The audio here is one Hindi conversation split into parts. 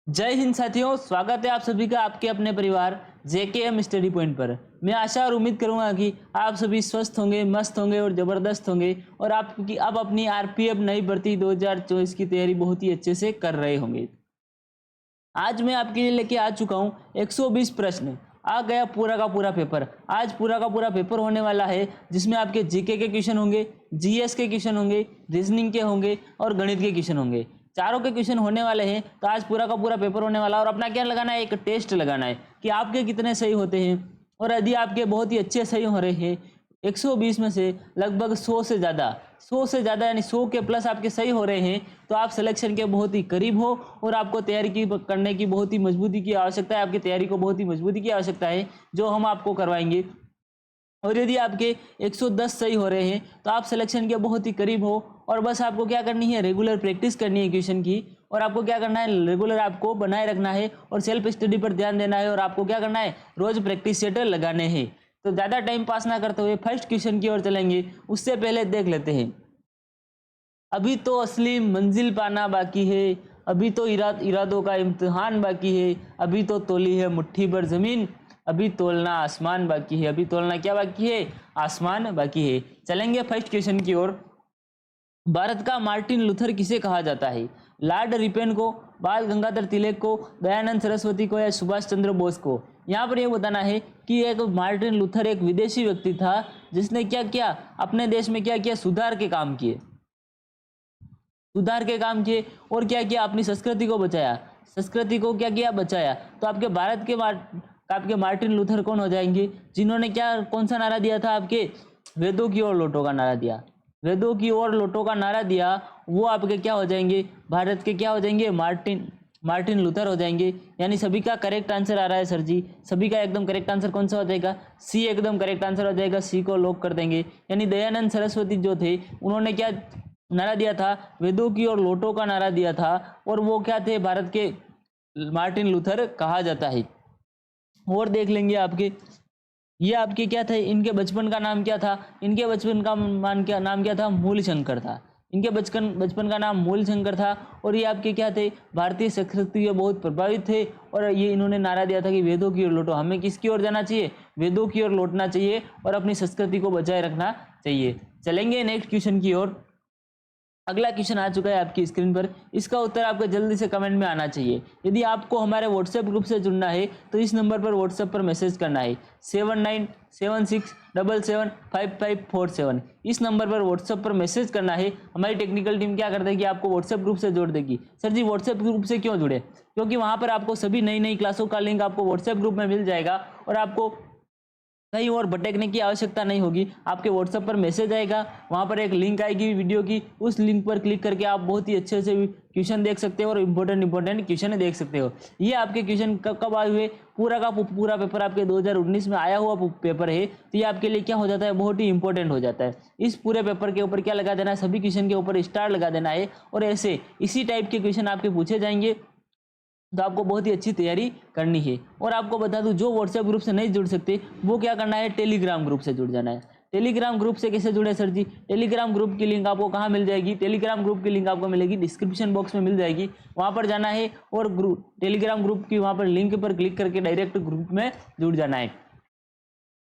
जय हिंद साथियों, स्वागत है आप सभी का आपके अपने परिवार जेकेएम स्टडी पॉइंट पर। मैं आशा और उम्मीद करूंगा कि आप सभी स्वस्थ होंगे, मस्त होंगे और ज़बरदस्त होंगे और आपकी अब अपनी आरपीएफ नई भर्ती 2024 की तैयारी बहुत ही अच्छे से कर रहे होंगे। आज मैं आपके लिए लेके आ चुका हूँ 120 प्रश्न। आ गया पूरा का पूरा पेपर। आज पूरा का पूरा पेपर होने वाला है जिसमें आपके जीके के क्वेश्चन होंगे, जीएस के क्वेश्चन होंगे, रीजनिंग के होंगे और गणित के क्वेश्चन होंगे। चारों के क्वेश्चन होने वाले हैं। तो आज पूरा का पूरा पेपर होने वाला है और अपना क्या लगाना है, एक टेस्ट लगाना है कि आपके कितने सही होते हैं। और यदि आपके बहुत ही अच्छे सही हो रहे हैं, 120 में से लगभग 100 से ज़्यादा यानी 100 के प्लस आपके सही हो रहे हैं, तो आप सिलेक्शन के बहुत ही करीब हो और आपको तैयारी की करने की बहुत ही मजबूती की आवश्यकता है। आपकी तैयारी को बहुत ही मजबूती की आवश्यकता है जो हम आपको करवाएंगे। और यदि आपके 110 सही हो रहे हैं तो आप सिलेक्शन के बहुत ही करीब हो। और बस आपको क्या करनी है, रेगुलर प्रैक्टिस करनी है क्वेश्चन की। और आपको क्या करना है, रेगुलर आपको बनाए रखना है और सेल्फ स्टडी पर ध्यान देना है। और आपको क्या करना है, रोज प्रैक्टिस सेट लगाने हैं। तो ज़्यादा टाइम पास ना करते हुए फर्स्ट क्वेश्चन की ओर चलेंगे। उससे पहले देख लेते हैं, अभी तो असली मंजिल पाना बाकी है, अभी तो इरादों का इम्तिहान बाकी है, अभी तो तोली है मुट्ठी भर जमीन, अभी तोलना आसमान बाकी है। अभी तोलना क्या बाकी है, आसमान बाकी है। चलेंगे फर्स्ट क्वेश्चन की ओर। भारत का मार्टिन लूथर किसे कहा जाता है? लॉर्ड रिपेन को, बाल गंगाधर तिलक को, दयानंद सरस्वती को या सुभाष चंद्र बोस को? यहाँ पर यह बताना है कि एक मार्टिन लूथर एक विदेशी व्यक्ति था जिसने क्या किया, अपने देश में क्या किया, सुधार के काम किए और क्या किया, अपनी संस्कृति को बचाया। संस्कृति को क्या किया, बचाया। तो आपके भारत के आपके मार्टिन लूथर कौन हो जाएंगे, जिन्होंने क्या, कौन सा नारा दिया था, आपके वेदों की ओर लौटो का नारा दिया। वेदों की ओर लौटो का नारा दिया, वो आपके क्या हो जाएंगे, भारत के क्या हो जाएंगे, मार्टिन लूथर हो जाएंगे। यानी सभी का करेक्ट आंसर आ रहा है सर जी, सभी का एकदम करेक्ट आंसर कौन सा हो जाएगा, सी एकदम करेक्ट आंसर हो जाएगा। सी को लॉक कर देंगे। यानी दयानंद सरस्वती जो थे उन्होंने क्या नारा दिया था, वेदों की ओर लौटो का नारा दिया था। और वो क्या थे, भारत के मार्टिन लूथर कहा जाता है। और देख लेंगे आपके, ये आपके क्या थे, इनके बचपन का नाम क्या था, इनके बचपन का नाम क्या था, मूल शंकर था। इनके बचपन का नाम मूल शंकर था। और ये आपके क्या थे, भारतीय संस्कृति से बहुत प्रभावित थे। और ये इन्होंने नारा दिया था कि वेदों की ओर लौटो। हमें किसकी ओर जाना चाहिए, वेदों की ओर लौटना चाहिए और अपनी संस्कृति को बचाए रखना चाहिए। चलेंगे नेक्स्ट क्वेश्चन की ओर। अगला क्वेश्चन आ चुका है आपकी स्क्रीन पर। इसका उत्तर आपको जल्दी से कमेंट में आना चाहिए। यदि आपको हमारे व्हाट्सएप ग्रुप से जुड़ना है तो इस नंबर पर व्हाट्सएप पर मैसेज करना है 7976775547। इस नंबर पर व्हाट्सएप पर मैसेज करना है। हमारी टेक्निकल टीम क्या कर देगी, आपको व्हाट्सएप ग्रुप से जोड़ देगी। सर जी व्हाट्सएप ग्रुप से क्यों जुड़े, क्योंकि वहाँ पर आपको सभी नई नई क्लासों का लिंक आपको व्हाट्सएप ग्रुप में मिल जाएगा और आपको कहीं और भटकने की आवश्यकता नहीं होगी। आपके व्हाट्सएप पर मैसेज आएगा, वहाँ पर एक लिंक आएगी वीडियो की, उस लिंक पर क्लिक करके आप बहुत ही अच्छे से क्वेश्चन देख सकते हो और इंपॉर्टेंट क्वेश्चन देख सकते हो। ये आपके क्वेश्चन कब आए हुए, पूरा का पूरा पेपर आपके 2019 में आया हुआ पेपर है। तो ये आपके लिए क्या हो जाता है, बहुत ही इंपॉर्टेंट हो जाता है। इस पूरे पेपर के ऊपर क्या लगा देना है, सभी क्वेश्चन के ऊपर स्टार लगा देना है। और ऐसे इसी टाइप के क्वेश्चन आपके पूछे जाएंगे। तो आपको बहुत ही अच्छी तैयारी करनी है। और आपको बता दूं, जो व्हाट्सएप ग्रुप से नहीं जुड़ सकते वो क्या करना है, टेलीग्राम ग्रुप से जुड़ जाना है। टेलीग्राम ग्रुप से कैसे जुड़े सर जी, टेलीग्राम ग्रुप की लिंक आपको कहाँ मिल जाएगी, टेलीग्राम ग्रुप की लिंक आपको मिलेगी डिस्क्रिप्शन बॉक्स में मिल जाएगी। वहाँ पर जाना है और टेलीग्राम ग्रुप की वहाँ पर लिंक पर क्लिक करके डायरेक्ट ग्रुप में जुड़ जाना है।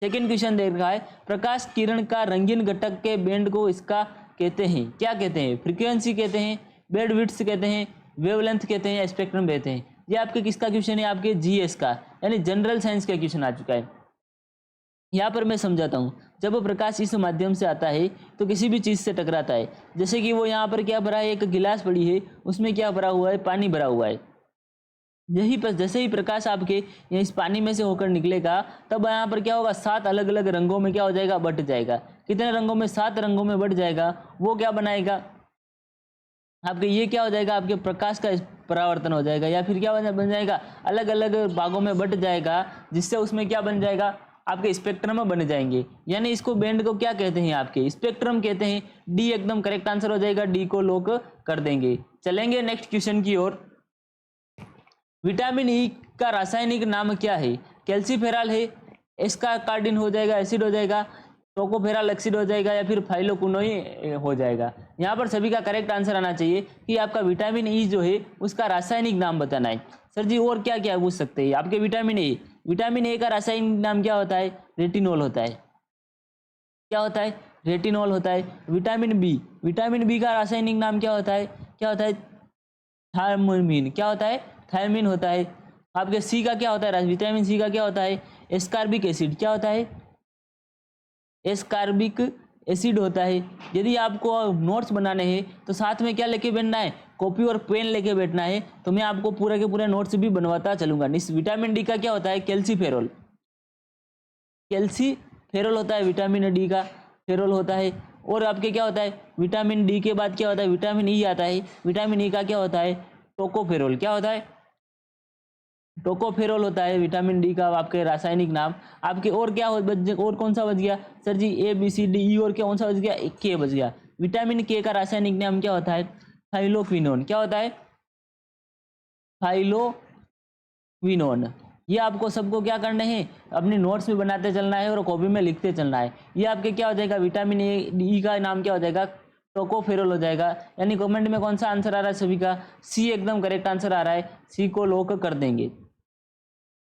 सेकेंड क्वेश्चन देख रहा है, प्रकाश किरण का रंगीन घटक के बैंड को इसका कहते हैं, क्या कहते हैं, फ्रीक्वेंसी कहते हैं, बैंडविड्थ कहते हैं, वेवलेंथ कहते हैं या स्पेक्ट्रम कहते हैं? ये आपके किसका क्वेश्चन है, आपके जीएस का यानी जनरल साइंस का क्वेश्चन आ चुका है। यहाँ पर मैं समझाता हूँ। जब प्रकाश इस माध्यम से आता है तो किसी भी चीज़ से टकराता है। जैसे कि वो यहाँ पर क्या भरा है, एक गिलास पड़ी है, उसमें क्या भरा हुआ है, पानी भरा हुआ है। यही पर जैसे ही प्रकाश आपके इस पानी में से होकर निकलेगा, तब यहाँ पर क्या होगा, 7 अलग अलग रंगों में क्या हो जाएगा, बट जाएगा। कितने रंगों में, 7 रंगों में बट जाएगा। वो क्या बनाएगा आपके, ये क्या हो जाएगा, आपके प्रकाश का परावर्तन हो जाएगा। या फिर क्या बन जाएगा, अलग अलग भागों में बट जाएगा, जिससे उसमें क्या बन जाएगा, आपके स्पेक्ट्रम में बन जाएंगे। यानी इसको बैंड को क्या कहते हैं, आपके स्पेक्ट्रम कहते हैं। डी एकदम करेक्ट आंसर हो जाएगा, डी को लॉक कर देंगे। चलेंगे नेक्स्ट क्वेश्चन की ओर। विटामिन ई का रासायनिक नाम क्या है, कैल्सीफेरॉल है, एस्कार्डिन हो जाएगा, एसिड हो जाएगा, टोकोफेरॉल एसिड हो जाएगा या फिर फाइलोक्विनोन हो जाएगा। यहाँ पर सभी का करेक्ट आंसर आना चाहिए कि आपका विटामिन ई जो है उसका रासायनिक नाम बताना है। सर जी और क्या क्या पूछ सकते हैं आपके? विटामिन ए का रासायनिक नाम क्या होता है? रेटिनॉल होता है। क्या होता है? रेटिनॉल होता है। विटामिन बी का रासायनिक नाम क्या होता है? थायमिन। क्या होता है? थायमिन होता है। आपके सी का क्या होता है? विटामिन सी का क्या होता है? Ascorbic acid. क्या होता है? एस्कॉर्बिक एसिड होता है। यदि आपको नोट्स बनाने हैं तो साथ में क्या लेके बैठना है? कॉपी और पेन लेके बैठना है। तो मैं आपको पूरे के पूरे नोट्स भी बनवाता चलूंगा। विटामिन डी का क्या होता है? कैल्सीफेरॉल होता है। विटामिन डी का फेरॉल होता है। और आपके क्या होता है? विटामिन डी के बाद क्या होता है? विटामिन ई आता है। विटामिन ई का क्या होता है? टोकोफेरॉल। क्या होता है? टोकोफेरॉल होता है विटामिन डी का आपके रासायनिक नाम। आपके और क्या और कौन सा बच गया? Sir ji A B C D E और क्या कौन सा बच गया? के बच गया। विटामिन के का रासायनिक नाम क्या होता है? थाइलोक्विनोन। क्या होता है? थाइलोक्विनोन। ये आपको सबको क्या करना है? अपनी नोट्स में बनाते चलना है और कॉपी में लिखते चलना है। ये आपके क्या हो जाएगा? विटामिन ए ई का नाम क्या हो जाएगा? टोकोफेरॉल हो जाएगा। यानी कमेंट में कौन सा आंसर आ रहा है सभी का? सी एकदम करेक्ट आंसर आ रहा है। सी को लॉक कर देंगे।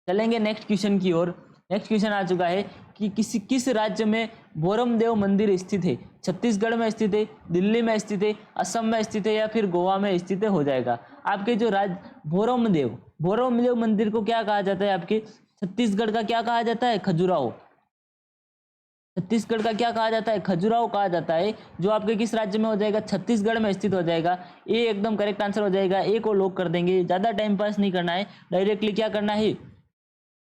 चलेंगे नेक्स्ट क्वेश्चन की ओर। नेक्स्ट क्वेश्चन आ चुका है कि किस राज्य में बोरमदेव मंदिर स्थित है? छत्तीसगढ़ में स्थित है, दिल्ली में स्थित है, असम में स्थित है या फिर गोवा में स्थित है? हो जाएगा आपके जो बोरमदेव मंदिर को क्या कहा जाता है? आपके छत्तीसगढ़ का क्या कहा जाता है? खजुराहो। छत्तीसगढ़ का क्या कहा जाता है? खजुराहो कहा जाता है। जो आपके किस राज्य में हो जाएगा? छत्तीसगढ़ में स्थित हो जाएगा। ए एकदम करेक्ट आंसर हो जाएगा। ए को लॉक कर देंगे। ज़्यादा टाइम पास नहीं करना है, डायरेक्टली क्या करना है?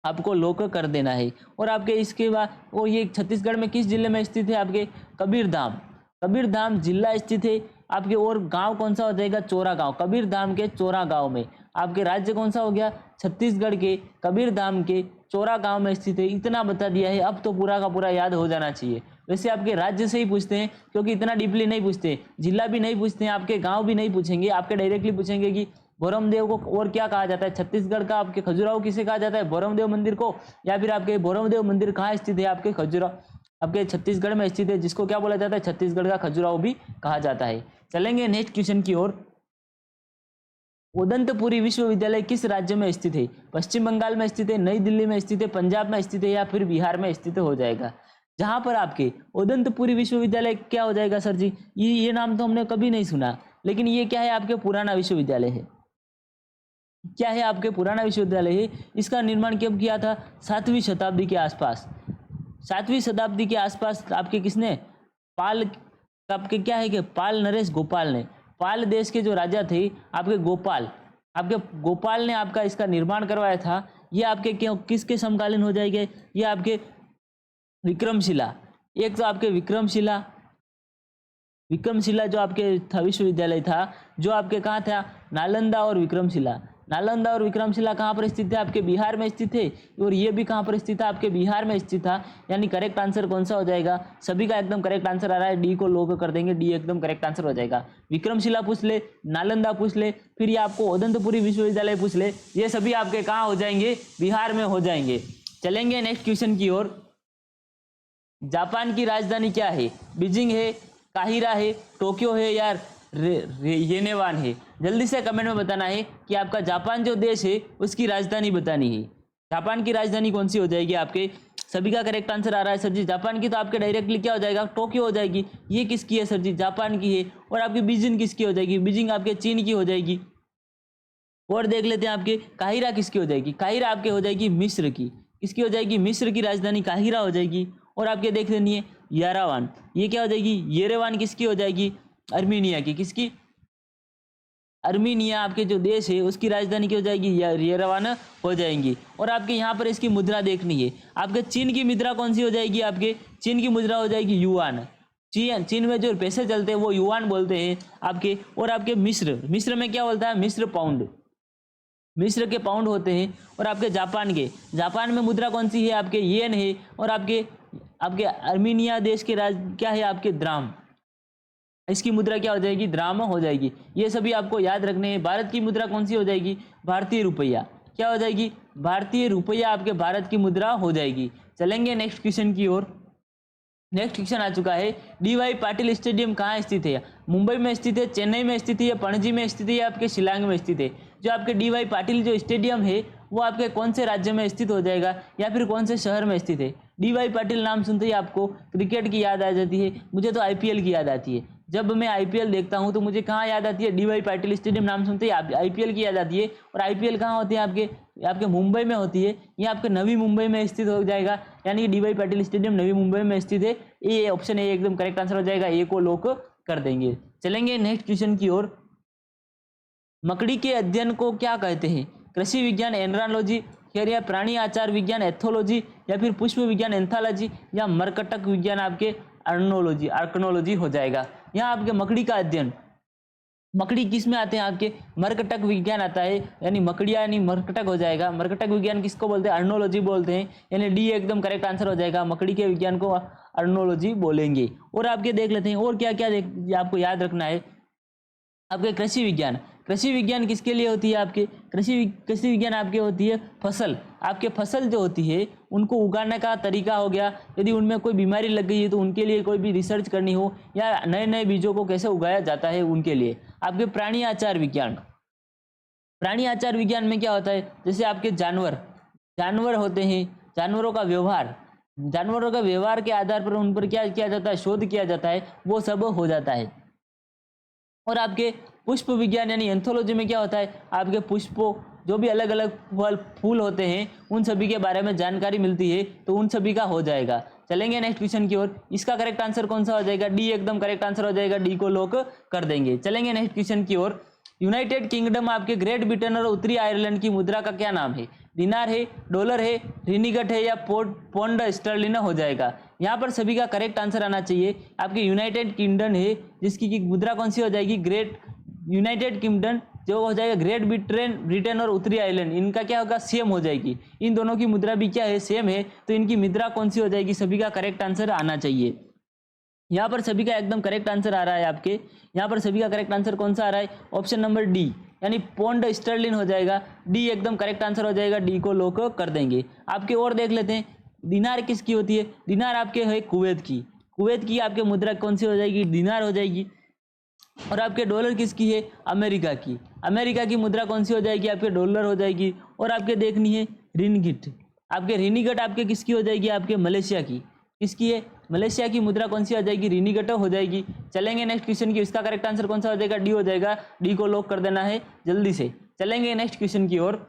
आपको लॉक कर देना है। और आपके इसके बाद वो ये छत्तीसगढ़ में किस जिले में स्थित है? आपके कबीरधाम जिला स्थित है आपके। और गांव कौन सा हो जाएगा? चोरा गांव। कबीरधाम के चोरा गांव में। आपके राज्य कौन सा हो गया? छत्तीसगढ़ के कबीरधाम के चोरा गांव में स्थित है। इतना बता दिया है, अब तो पूरा का पूरा याद हो जाना चाहिए। वैसे आपके राज्य से ही पूछते हैं क्योंकि इतना डीपली नहीं पूछते, जिला भी नहीं पूछते हैं, आपके गाँव भी नहीं पूछेंगे। आपके डायरेक्टली पूछेंगे कि बोरमदेव को और क्या कहा जाता है? छत्तीसगढ़ का आपके खजुराहो किसे कहा जाता है? बोरमदेव मंदिर को। या फिर आपके बोरमदेव मंदिर कहाँ स्थित है? आपके खजुराहो आपके छत्तीसगढ़ में स्थित है, जिसको क्या बोला जाता है? छत्तीसगढ़ का खजुराहो भी कहा जाता है। चलेंगे नेक्स्ट क्वेश्चन की ओर। उदंतपुरी विश्वविद्यालय किस राज्य में स्थित है? पश्चिम बंगाल में स्थित है, नई दिल्ली में स्थित है, पंजाब में स्थित है या फिर बिहार में स्थित हो जाएगा? जहां पर आपके उदंतपुरी विश्वविद्यालय क्या हो जाएगा? सर जी ये नाम तो हमने कभी नहीं सुना, लेकिन ये क्या है? आपके पुराना विश्वविद्यालय है। क्या है? आपके पुराना विश्वविद्यालय है। इसका निर्माण कब किया था? 7वीं शताब्दी के आसपास। 7वीं शताब्दी के आसपास आपके किसने? पाल आपके क्या है कि पाल नरेश गोपाल ने। पाल देश के जो राजा थे आपके गोपाल ने आपका इसका निर्माण करवाया था। ये आपके क्यों किसके समकालीन हो जाएंगे? ये आपके विक्रमशिला। एक तो आपके विक्रमशिला जो आपके था विश्वविद्यालय था, जो आपके कहाँ था? नालंदा और विक्रमशिला कहाँ पर स्थित है? आपके बिहार में स्थित है। और ये भी कहाँ पर स्थित है? आपके बिहार में स्थित था। यानी करेक्ट आंसर कौन सा हो जाएगा? सभी का एकदम करेक्ट आंसर आ रहा है। डी को लॉक कर देंगे। डी एकदम करेक्ट आंसर हो जाएगा। विक्रमशिला पूछ ले, नालंदा पूछ ले, फिर ये आपको उदंतपुरी विश्वविद्यालय पूछ ले, ये सभी आपके कहाँ हो जाएंगे? बिहार में हो जाएंगे। चलेंगे नेक्स्ट क्वेश्चन की ओर। जापान की राजधानी क्या है? बीजिंग है, काहिरा है, टोक्यो है या येनेवान है? जल्दी से कमेंट में बताना है कि आपका जापान जो देश है उसकी राजधानी बतानी है। जापान की राजधानी कौन सी हो जाएगी? आपके सभी का करेक्ट आंसर आ रहा है। सर जी जापान की तो आपके डायरेक्टली क्या हो जाएगा? टोक्यो हो जाएगी। ये किसकी है? सर जी जापान की है। और आपकी बीजिंग किसकी हो जाएगी? बीजिंग आपके चीन की हो जाएगी। और देख लेते हैं आपके काहिरा किसकी हो जाएगी? काहिरा आपके हो जाएगी मिस्र की। किसकी हो जाएगी? मिस्र की राजधानी काहिरा हो जाएगी। और आपके देख लेनी है यारावान, ये क्या हो जाएगी? येरेवान किसकी हो जाएगी? अर्मीनिया की। किसकी? अर्मीनिया आपके जो देश है उसकी राजधानी क्या हो जाएगी? येरेवान हो जाएंगी। और आपके यहाँ पर इसकी मुद्रा देखनी है। आपके चीन की मुद्रा कौन सी हो जाएगी? आपके चीन की मुद्रा हो जाएगी युआन। चीन में जो पैसे चलते हैं वो युआन बोलते हैं आपके। और आपके मिस्र में क्या बोलता है? मिस्र के पाउंड होते हैं। और आपके जापान में मुद्रा कौन सी है? आपके येन है। और आपके अर्मीनिया देश के क्या है? आपके द्राम। इसकी मुद्रा क्या हो जाएगी? द्राम हो जाएगी। ये सभी आपको याद रखने हैं। भारत की मुद्रा कौन सी हो जाएगी? भारतीय रुपया। क्या हो जाएगी? भारतीय रुपया आपके भारत की मुद्रा हो जाएगी। चलेंगे नेक्स्ट क्वेश्चन की ओर। नेक्स्ट क्वेश्चन आ चुका है। DY पाटिल स्टेडियम कहाँ स्थित है? मुंबई में स्थित है, चेन्नई में स्थित है, पणजी में स्थित है या आपके शिलांग में स्थित है? जो आपके डी.वाई. पाटिल जो स्टेडियम है वो आपके कौन से राज्य में स्थित हो जाएगा या फिर कौन से शहर में स्थित है। डी.वाई. पाटिल नाम सुनते ही आपको क्रिकेट की याद आ जाती है, मुझे तो आईपीएल की याद आती है। जब मैं आईपीएल देखता हूं तो मुझे कहाँ याद आती है, डी.वाई. पाटिल स्टेडियम नाम सुनते ही आईपीएल की याद आती है। और आईपीएल कहाँ होती है, आपके मुंबई में होती है, ये आपके नवी मुंबई में स्थित हो जाएगा, यानी कि डी.वाई. पाटिल स्टेडियम नवी मुंबई में स्थित है। ये ऑप्शन ए एकदम करेक्ट आंसर हो जाएगा, ए को लॉक कर देंगे। चलेंगे नेक्स्ट क्वेश्चन की ओर। मकड़ी के अध्ययन को क्या कहते हैं, कृषि विज्ञान एनरालॉजी, खैर या प्राणी आचार विज्ञान एथोलॉजी, या फिर पुष्प विज्ञान एंथोलॉजी, या मरकटक विज्ञान आपके आर्कनोलॉजी हो जाएगा। यहाँ आपके मकड़ी का अध्ययन, मकड़ी किस में आते हैं, आपके मरकटक विज्ञान आता है, यानी मकड़िया यानी मरकटक हो जाएगा। मरकटक विज्ञान किसको बोलते हैं, अर्नोलॉजी बोलते हैं, यानी डी एकदम करेक्ट आंसर हो जाएगा, मकड़ी के विज्ञान को अर्नोलॉजी बोलेंगे। और आपके देख लेते हैं और क्या क्या आपको याद रखना है। आपके कृषि विज्ञान किसके लिए होती है, आपके कृषि विज्ञान आपके होती है फसल, आपके फसल जो होती है उनको उगाने का तरीका हो गया, यदि उनमें कोई बीमारी लग गई है तो उनके लिए कोई भी रिसर्च करनी हो, या नए नए बीजों को कैसे उगाया जाता है उनके लिए। आपके प्राणी आचार विज्ञान में क्या होता है, जैसे आपके जानवर होते हैं, जानवरों का व्यवहार के आधार पर उन पर क्या किया जाता है, शोध किया जाता है, वो सब हो जाता है। और आपके पुष्प विज्ञान यानी एंथोलॉजी में क्या होता है, आपके पुष्पों जो भी अलग अलग फूल होते हैं उन सभी के बारे में जानकारी मिलती है, तो उन सभी का हो जाएगा। चलेंगे नेक्स्ट क्वेश्चन की ओर। इसका करेक्ट आंसर कौन सा हो जाएगा, डी एकदम करेक्ट आंसर हो जाएगा, डी को लॉक कर देंगे। चलेंगे नेक्स्ट क्वेश्चन की ओर। यूनाइटेड किंगडम आपके ग्रेट ब्रिटेन और उत्तरी आयरलैंड की मुद्रा का क्या नाम है, दिनार है, डॉलर है, रिनिगट है, या पौंड स्टर्लिन हो जाएगा। यहाँ पर सभी का करेक्ट आंसर आना चाहिए। आपके यूनाइटेड किंगडम है जिसकी की मुद्रा कौन सी हो जाएगी, यूनाइटेड किंगडम जो हो जाएगा ग्रेट ब्रिटेन और उत्तरी आयरलैंड, इनका क्या होगा, सेम हो जाएगी। इन दोनों की मुद्रा भी क्या है, सेम है, तो इनकी मुद्रा कौन सी हो जाएगी, सभी का करेक्ट आंसर आना चाहिए। यहाँ पर सभी का एकदम करेक्ट आंसर आ रहा है आपके, यहाँ पर सभी का करेक्ट आंसर कौन सा आ रहा है, ऑप्शन नंबर डी, यानी पौंड स्टर्लिन हो जाएगा, डी एकदम करेक्ट आंसर हो जाएगा, डी को लॉक कर देंगे। आपके और देख लेते हैं, दिनार किसकी होती है, दिनार आपके है कुवैत की आपके मुद्रा कौन सी हो जाएगी, दिनार हो जाएगी। और आपके डॉलर किसकी है, अमेरिका की मुद्रा कौन सी हो जाएगी, आपके डॉलर हो जाएगी। और आपके देखनी है रिनगिट, आपके रिनिगट आपके किसकी हो जाएगी, आपके मलेशिया की, किसकी है, मलेशिया की मुद्रा कौन सी हो जाएगी, रिनिगट हो जाएगी। चलेंगे नेक्स्ट क्वेश्चन की, इसका करेक्ट आंसर कौन सा हो जाएगा, डी हो जाएगा, डी को लॉक कर देना है जल्दी से। चलेंगे नेक्स्ट क्वेश्चन की ओर।